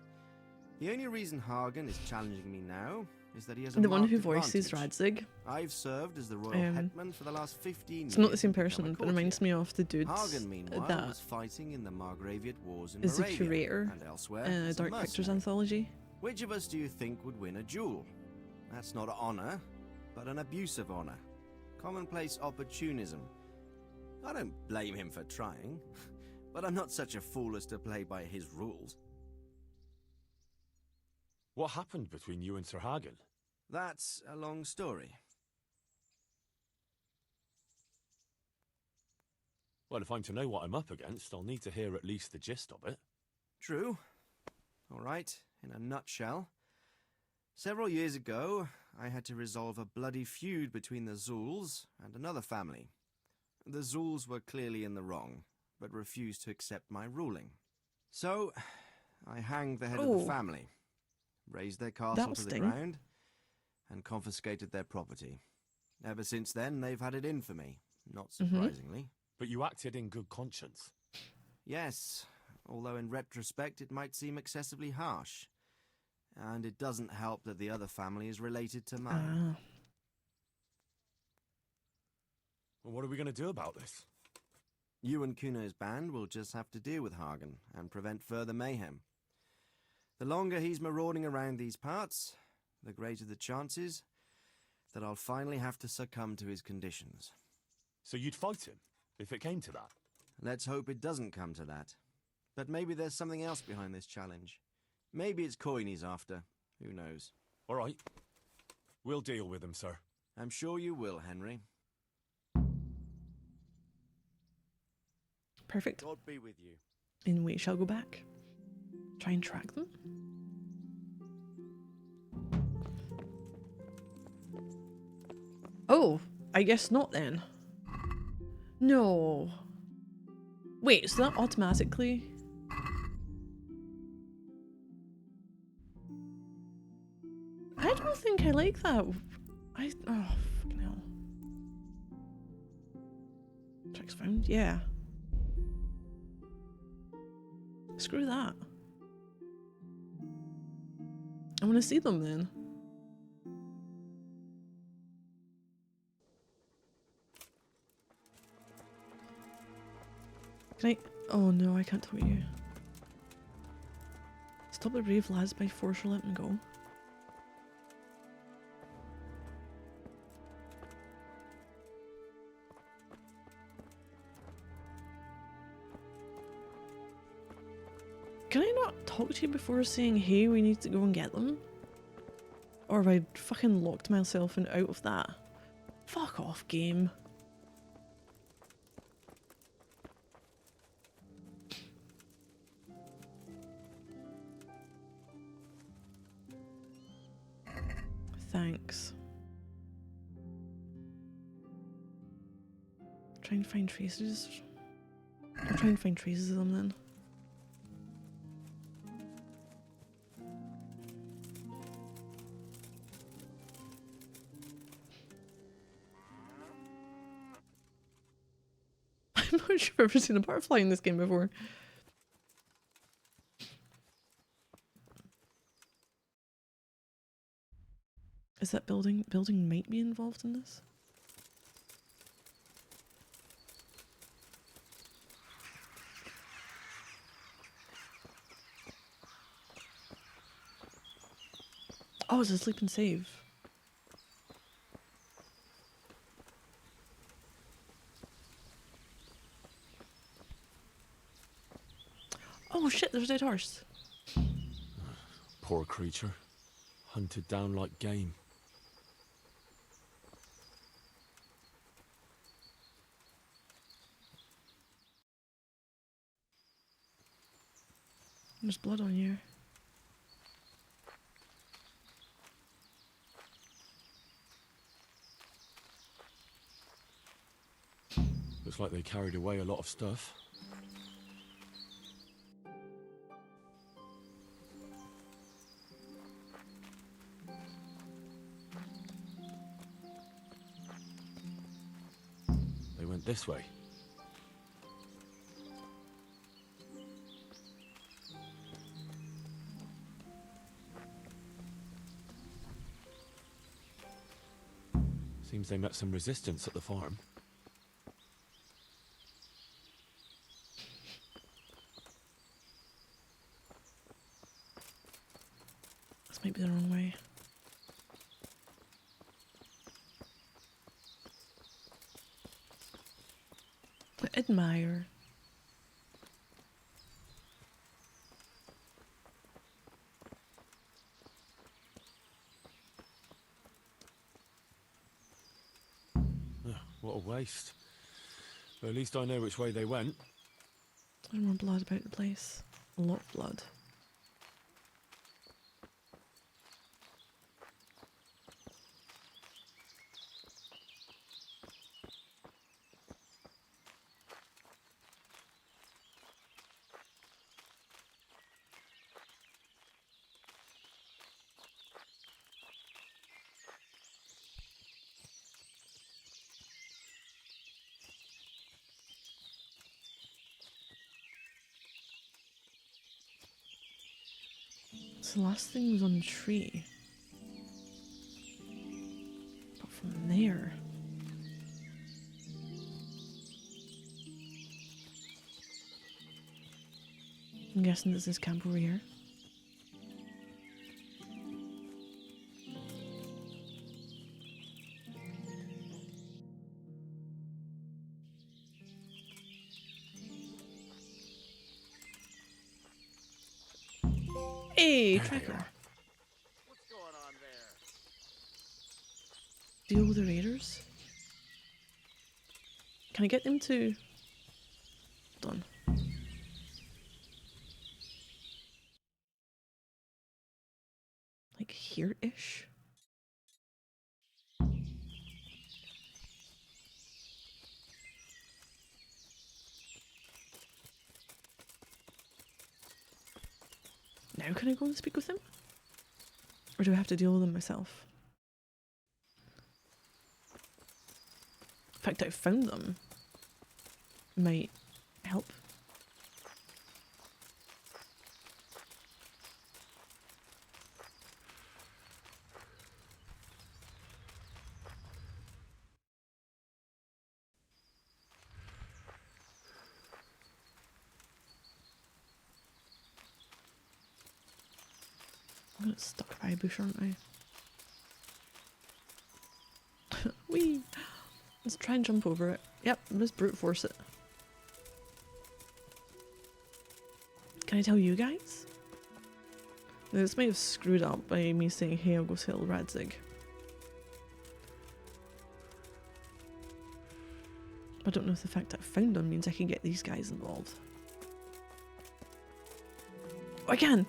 The only reason Hagen is challenging me now is that he has a The one who marked voices advantage. Radzig. I've served as the royal hetman for the last 15 years. It's not the same and become a person, but it courtier. reminds me of the dudes Hagen, meanwhile, that was fighting in the Margraviate Wars in is the Moravia curator and elsewhere in a as a Dark Pictures mercenary. anthology. Which of us do you think would win a duel? That's not honor, but an abuse of honor. Commonplace opportunism. I don't blame him for trying, but I'm not such a fool as to play by his rules. What happened between you and Sir Hagen? That's a long story. Well, if I'm to know what I'm up against, I'll need to hear at least the gist of it. True. All right, in a nutshell. Several years ago, I had to resolve a bloody feud between the Zuls and another family. The Zuls were clearly in the wrong, but refused to accept my ruling. So, I hanged the head of the family, razed their castle to the ground, and confiscated their property. Ever since then, they've had it in for me, not surprisingly. But you acted in good conscience. Yes, although in retrospect it might seem excessively harsh. And it doesn't help that the other family is related to mine. Well, what are we going to do about this? You and Kuno's band will just have to deal with Hagen and prevent further mayhem. The longer he's marauding around these parts, the greater the chances that I'll finally have to succumb to his conditions. So you'd fight him, if it came to that? Let's hope it doesn't come to that. But maybe there's something else behind this challenge. Maybe it's coin he's after. Who knows? All right. We'll deal with him, sir. I'm sure you will, Henry. Perfect. God be with you. And we shall go back. Try and track them. Oh, I guess not then. No. Wait, so that automatically... I don't think I like that. Oh, fucking hell. Tracks found? Yeah. Screw that. I want to see them then. Can I? Oh no, I can't tell you. Stop the brave lads by force or let them go. Can I not talk to you before saying, hey, we need to go and get them? Or have I fucking locked myself out of that? Fuck off, game. Thanks. Try and find traces. I'll try and find traces of them then. I'm not sure I've ever seen a butterfly in this game before. Is that building might be involved in this? Oh, it's a sleep and save. Oh shit, there's a dead horse. Poor creature. Hunted down like game. There's blood on you. Looks like they carried away a lot of stuff. They went this way. Seems they met some resistance at the farm. This might be the wrong way. Admire. What a waste. But at least I know which way they went. There's more blood about the place. A lot of blood. So the last thing was on the tree. But from there... I'm guessing this is camp over here. Hey, tracker. What's going on there? Deal with the raiders? Can I get them to... Hold on. Like here-ish? Now can I go and speak with them? Or do I have to deal with them myself? The fact that I found them might help. I'm gonna get stuck by a bush, aren't I? Whee! Let's try and jump over it. Yep, let's brute force it. Can I tell you guys? Now, this might have screwed up by me saying, hey, I'll go sell Radzig. I don't know if the fact that I found them means I can get these guys involved. Oh, I can!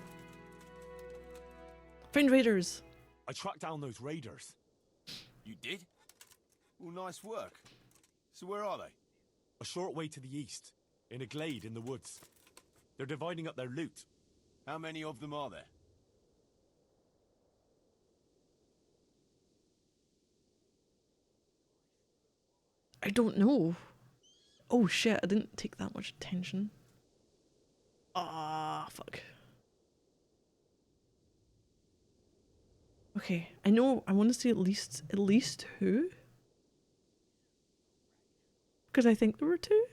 Find raiders! I tracked down those raiders. You did? Well, nice work. So where are they? A short way to the east, in a glade in the woods. They're dividing up their loot. How many of them are there? I don't know. Oh shit, I didn't take that much attention. Ah, fuck. Okay, I know I want to see at least two. Because I think there were two.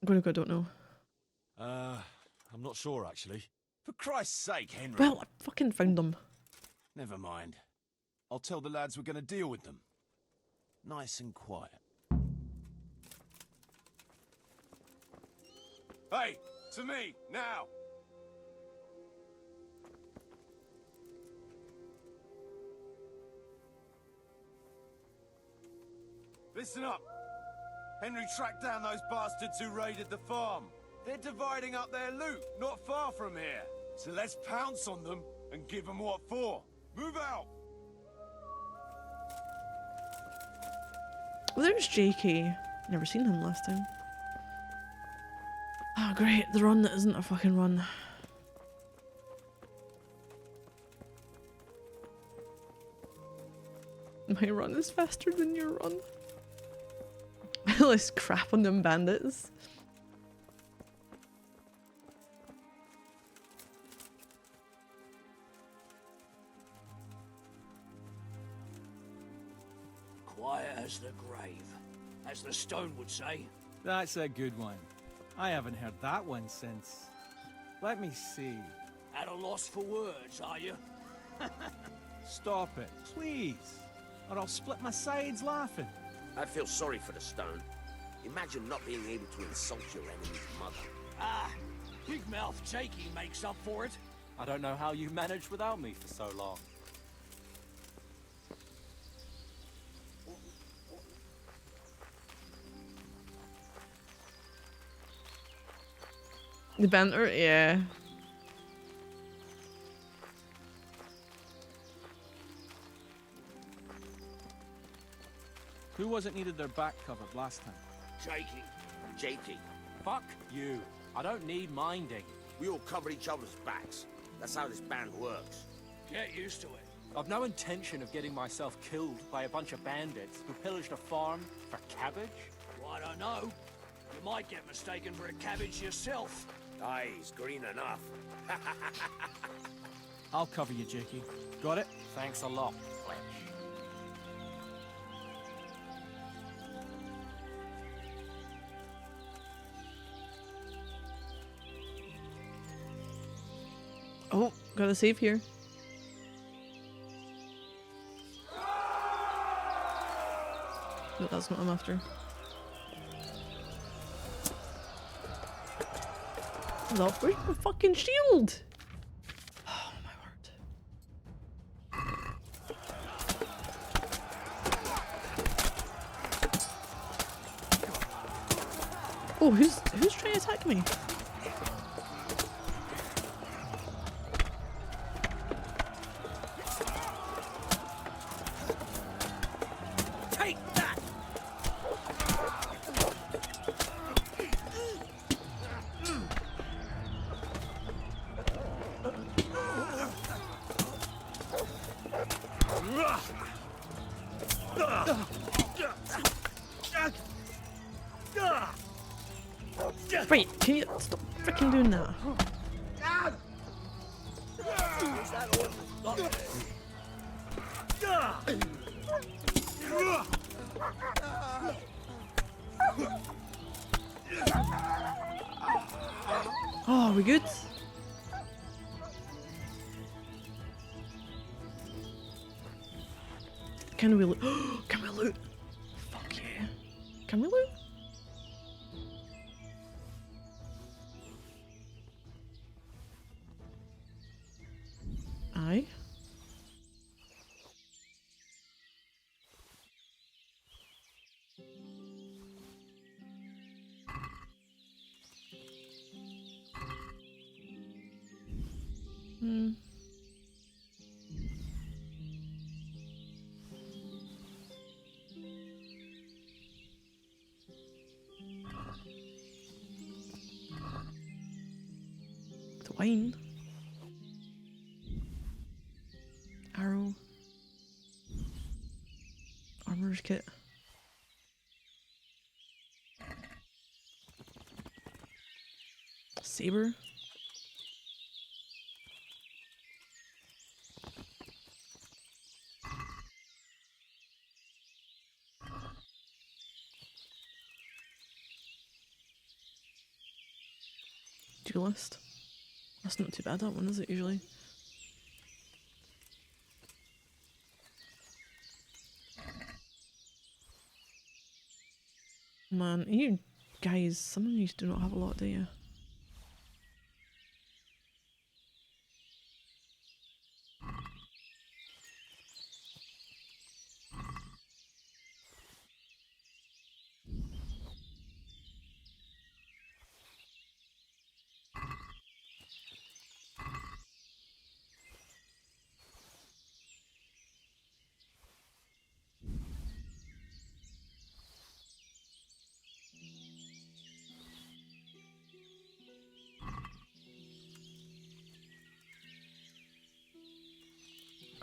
I'm gonna go, I don't know. I'm not sure actually. For Christ's sake, Henry. Well, I fucking found them. Never mind. I'll tell the lads we're going to deal with them. Nice and quiet. Hey, to me, now! Listen up. Henry tracked down those bastards who raided the farm. They're dividing up their loot, not far from here. So let's pounce on them and give them what for. Move out! Well, there's JK. Never seen him last time. Oh, great. The run that isn't a fucking run. My run is faster than your run. Let's crap on them bandits. Quiet as the grave, as the stone would say. That's a good one. I haven't heard that one since... Let me see. At a loss for words, are you? Stop it, please. Or I'll split my sides laughing. I feel sorry for the stone. Imagine not being able to insult your enemy's mother. Ah, Big Mouth Jakey makes up for it. I don't know how you managed without me for so long. The banter, yeah. Who was it needed their back covered last time? Jakey. Jakey. Fuck you. I don't need minding. We all cover each other's backs. That's how this band works. Get used to it. I've no intention of getting myself killed by a bunch of bandits who pillaged a farm for cabbage. Well, I don't know. You might get mistaken for a cabbage yourself. Aye, he's green enough. I'll cover you, Jakey. Got it? Thanks a lot, Fletch. Oh, gotta save here. No, that's not what I'm after. Where's my fucking shield? Oh my word. Oh, who's trying to attack me? Take that! Right, can you stop freaking doing that? Oh, are we good? Can we loot? Can we loot? Fuck yeah. Can we loot? Aye. Hmm. The wine. Arrow. Armorer's kit. Saber. Duelist. That's not too bad, that one, is it, usually? Man, you guys, some of you do not have a lot, do you?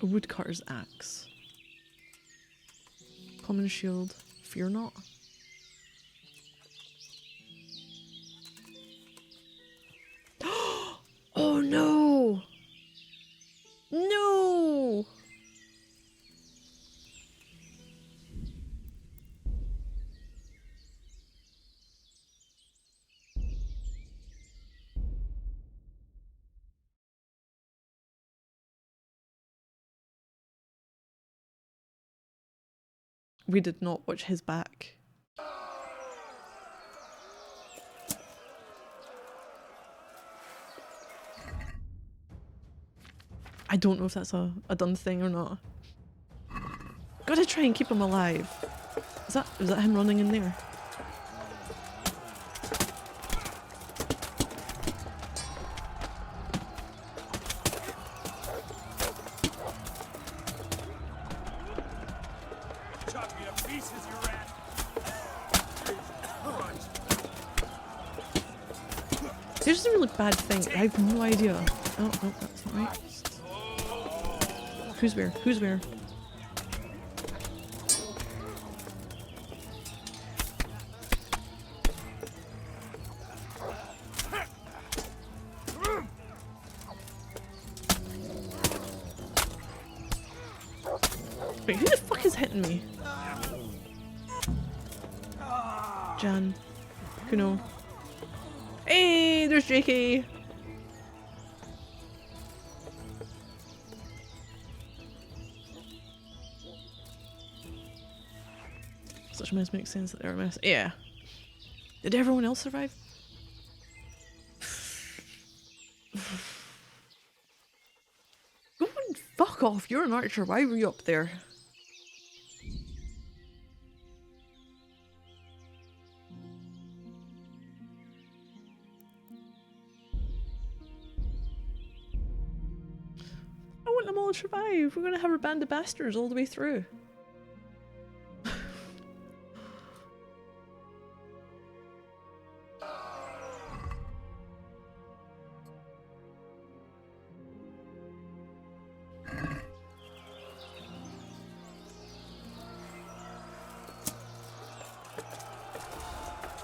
A woodcutter's axe. Common shield. Fear not. no! No! We did not watch his back. I don't know if that's a done thing or not. Gotta try and keep him alive. Is that him running in there? Chop you to pieces, you rat. Here's a really bad thing. I have no idea. Oh, no, that's not right. Who's where? Who's where? Wait, who the fuck is hitting me? Jan. Kuno. Hey, there's JK! Such a mess makes sense that they're a mess. Yeah. Did everyone else survive? Go and fuck off, you're an archer, why were you up there? I want them all to survive. We're gonna have a band of bastards all the way through.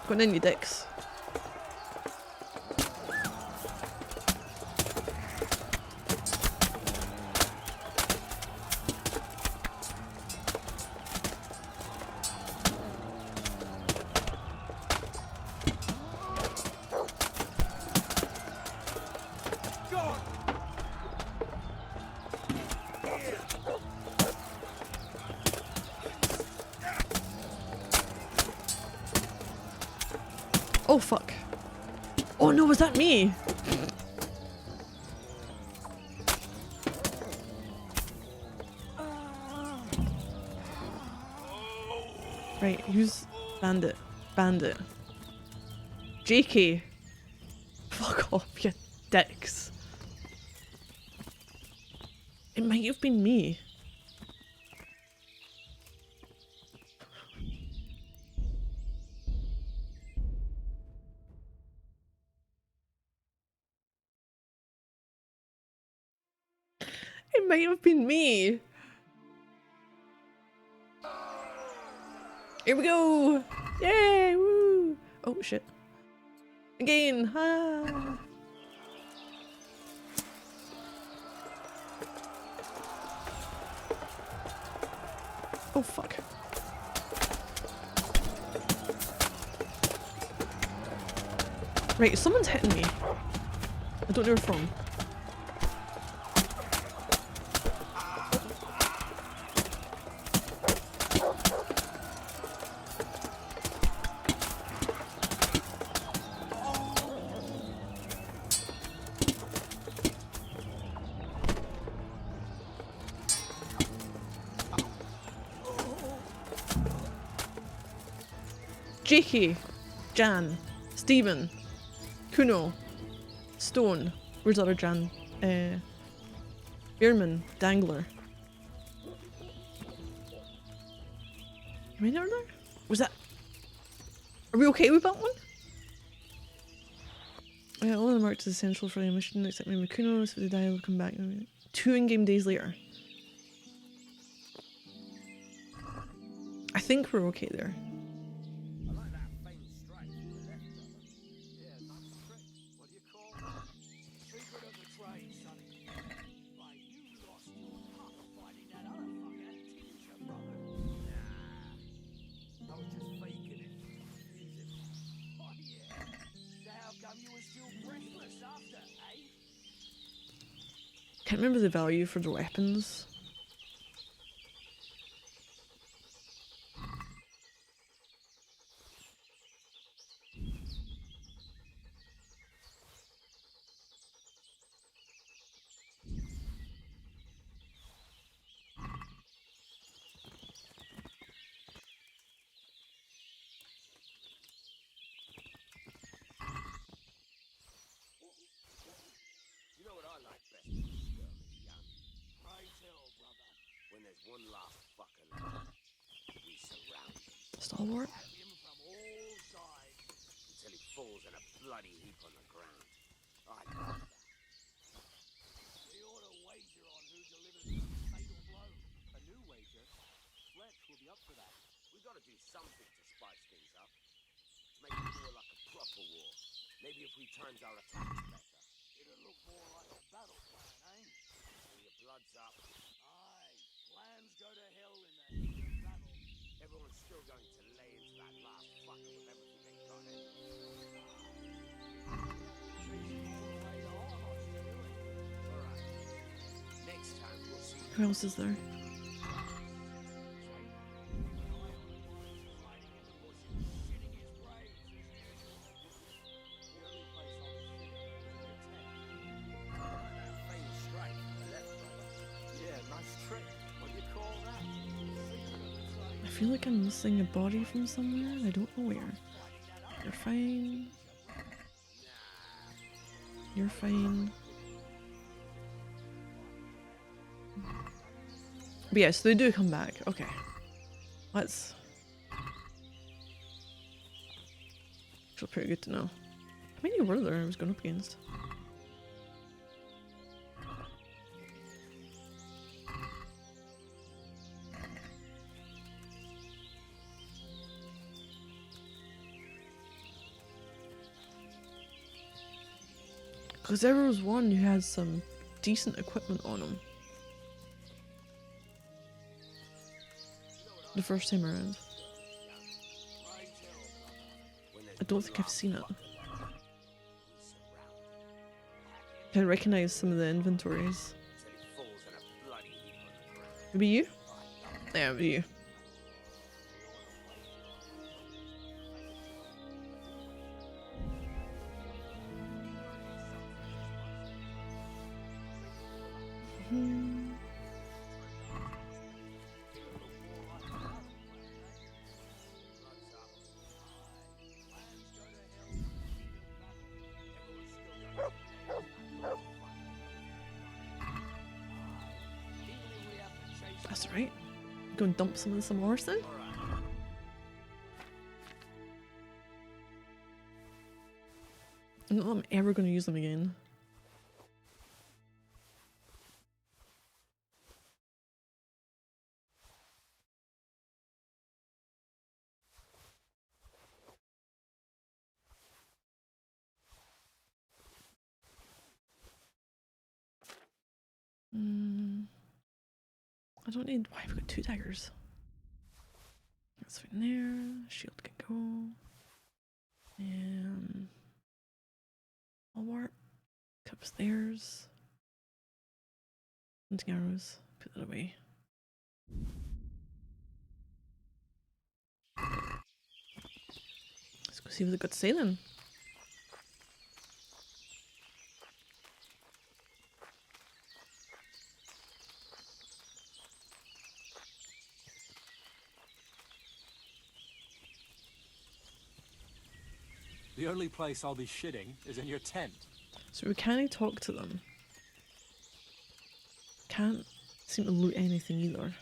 Going in, you dicks. Oh fuck. Oh no, was that me? Right, who's Bandit? Bandit. JK. Fuck off, you dicks. It might have been me. It might have been me. Here we go! Yay! Woo! Oh shit. Again! Ah! Oh fuck. Right, someone's hitting me. I don't know where from. Jakey, Jan, Stephen, Kuno, Stone, where's the other Jan? Bierman, Dangler. Am I near there? Was that... Are we okay with that one? Yeah, all of the marks is essential for the mission except maybe Kuno, so the dial will come back 2 in-game days later. I think we're okay there. Can't remember the value for the weapons. You know what I like best when this girl is young? Pray tell, brother. When there's one last fucker left, we surround him. Stalwart? Him from all sides. Until he falls in a bloody heap on the ground. I love that. We ought to wager on who delivers the fatal blow. A new wager? Fletch will be up for that. We gotta do something to spice things up. To make it more like a proper war. Maybe if we timed our attacks better. It'll look more like a battle plan, eh? Till your blood's up. Aye, plans go to hell in the heat of battle. Everyone's still going to lay into that last fucker with everything they got in. Alright. Next time we'll see. Who else is there? I feel like I'm missing a body from somewhere. I don't know where. You're fine. You're fine. But yes, they do come back. Okay. Let's... Actually pretty good to know. How many were there I was going up against? Because there was one who had some decent equipment on him. The first time around. I don't think I've seen it. I recognise some of the inventories. Maybe you? Yeah, maybe you. That's right. Go and dump some horse then. I don't know if I'm ever going to use them again. I don't need. Why have we got 2 daggers? That's fine there. Shield can go. And I'll warp. Cups theirs. Hunting arrows. Put that away. Let's go see what they've got to say then. The only place I'll be shitting is in your tent. So we can't talk to them. Can't seem to loot anything either.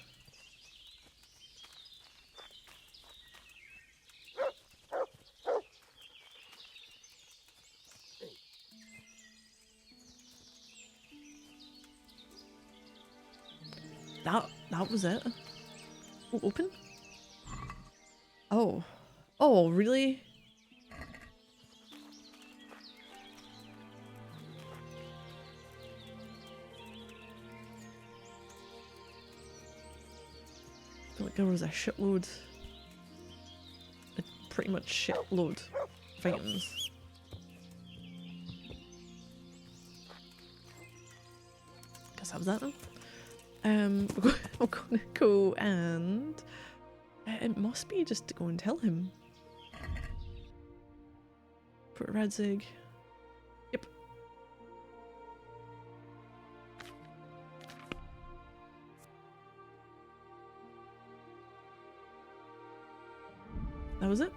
That was it? Oh, open? Oh. Oh, really? I feel like there was a shitload. A pretty much shitload of items. let's have that then. We're gonna go and it must be just to go and tell him. Put a red zig. Yep. That was it.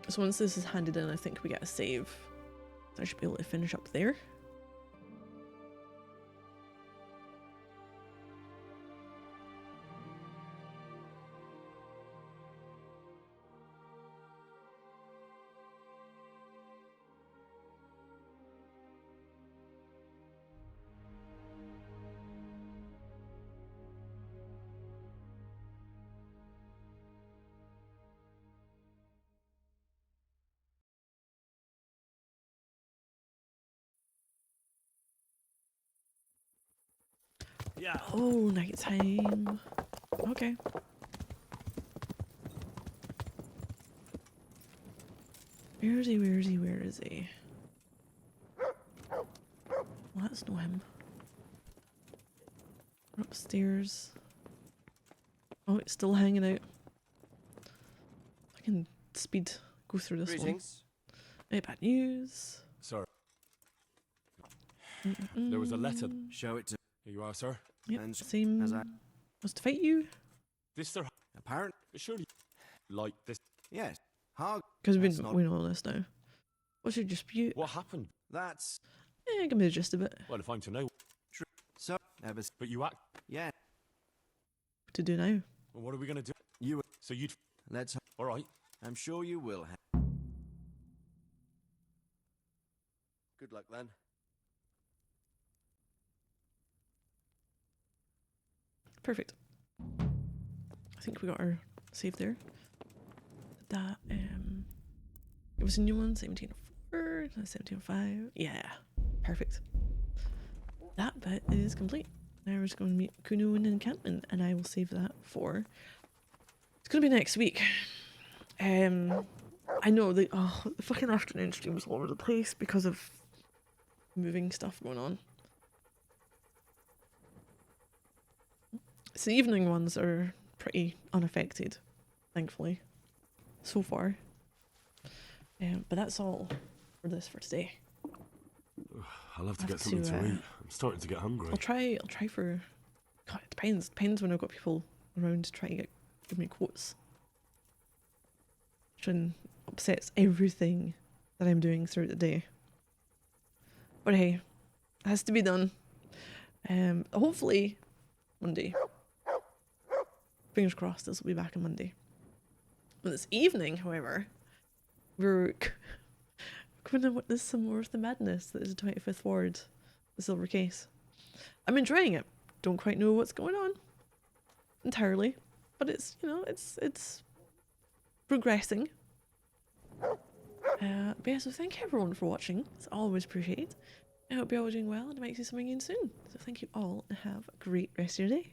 So once this is handed in, I think we get a save. I should be able to finish up there. Yeah. Oh, night time. Okay. Where is he? Where is he? Where is he? Well, that's not him. We're upstairs. Oh, it's still hanging out. I can speed go through this Greetings. one. Bad news. Sir. There was a letter. Show it to. Here you are, sir. Yep, And same as I- was to fight you. This, sir. Apparent. Surely. Like this. Yes. Hard. Because we That's not- know all this now. What's your dispute? What happened? That's Give me the gist of it. Well, if I'm to know. true. So, ever. But you act. Yeah. What to do now? Well, what are we gonna do? You. So you'd. Let's. All right. I'm sure you will. Have. Good luck then. Perfect. I think we got our save there. That it was a new one, 1704, 1705. Yeah, perfect. That bit is complete. Now we're just going to meet Kuno in an encampment, and I will save that for. It's gonna be next week. I know the fucking afternoon stream's all over the place because of moving stuff going on. So the evening ones are pretty unaffected, thankfully, so far. But that's all for this for today. I'll have to get something to eat. I'm starting to get hungry. I'll try for. God, it depends when I've got people around to try to give me quotes. Which upsets everything that I'm doing throughout the day. But hey, it has to be done. Hopefully Monday. Fingers crossed this will be back on Monday. But this evening, however, we're going to witness some more of the madness that is the 25th Ward, the Silver Case. I'm enjoying it. Don't quite know what's going on entirely, but it's, it's progressing. But yeah, so thank you everyone for watching. It's always appreciated. I hope you're all doing well, and I might see something again soon. So thank you all, and have a great rest of your day.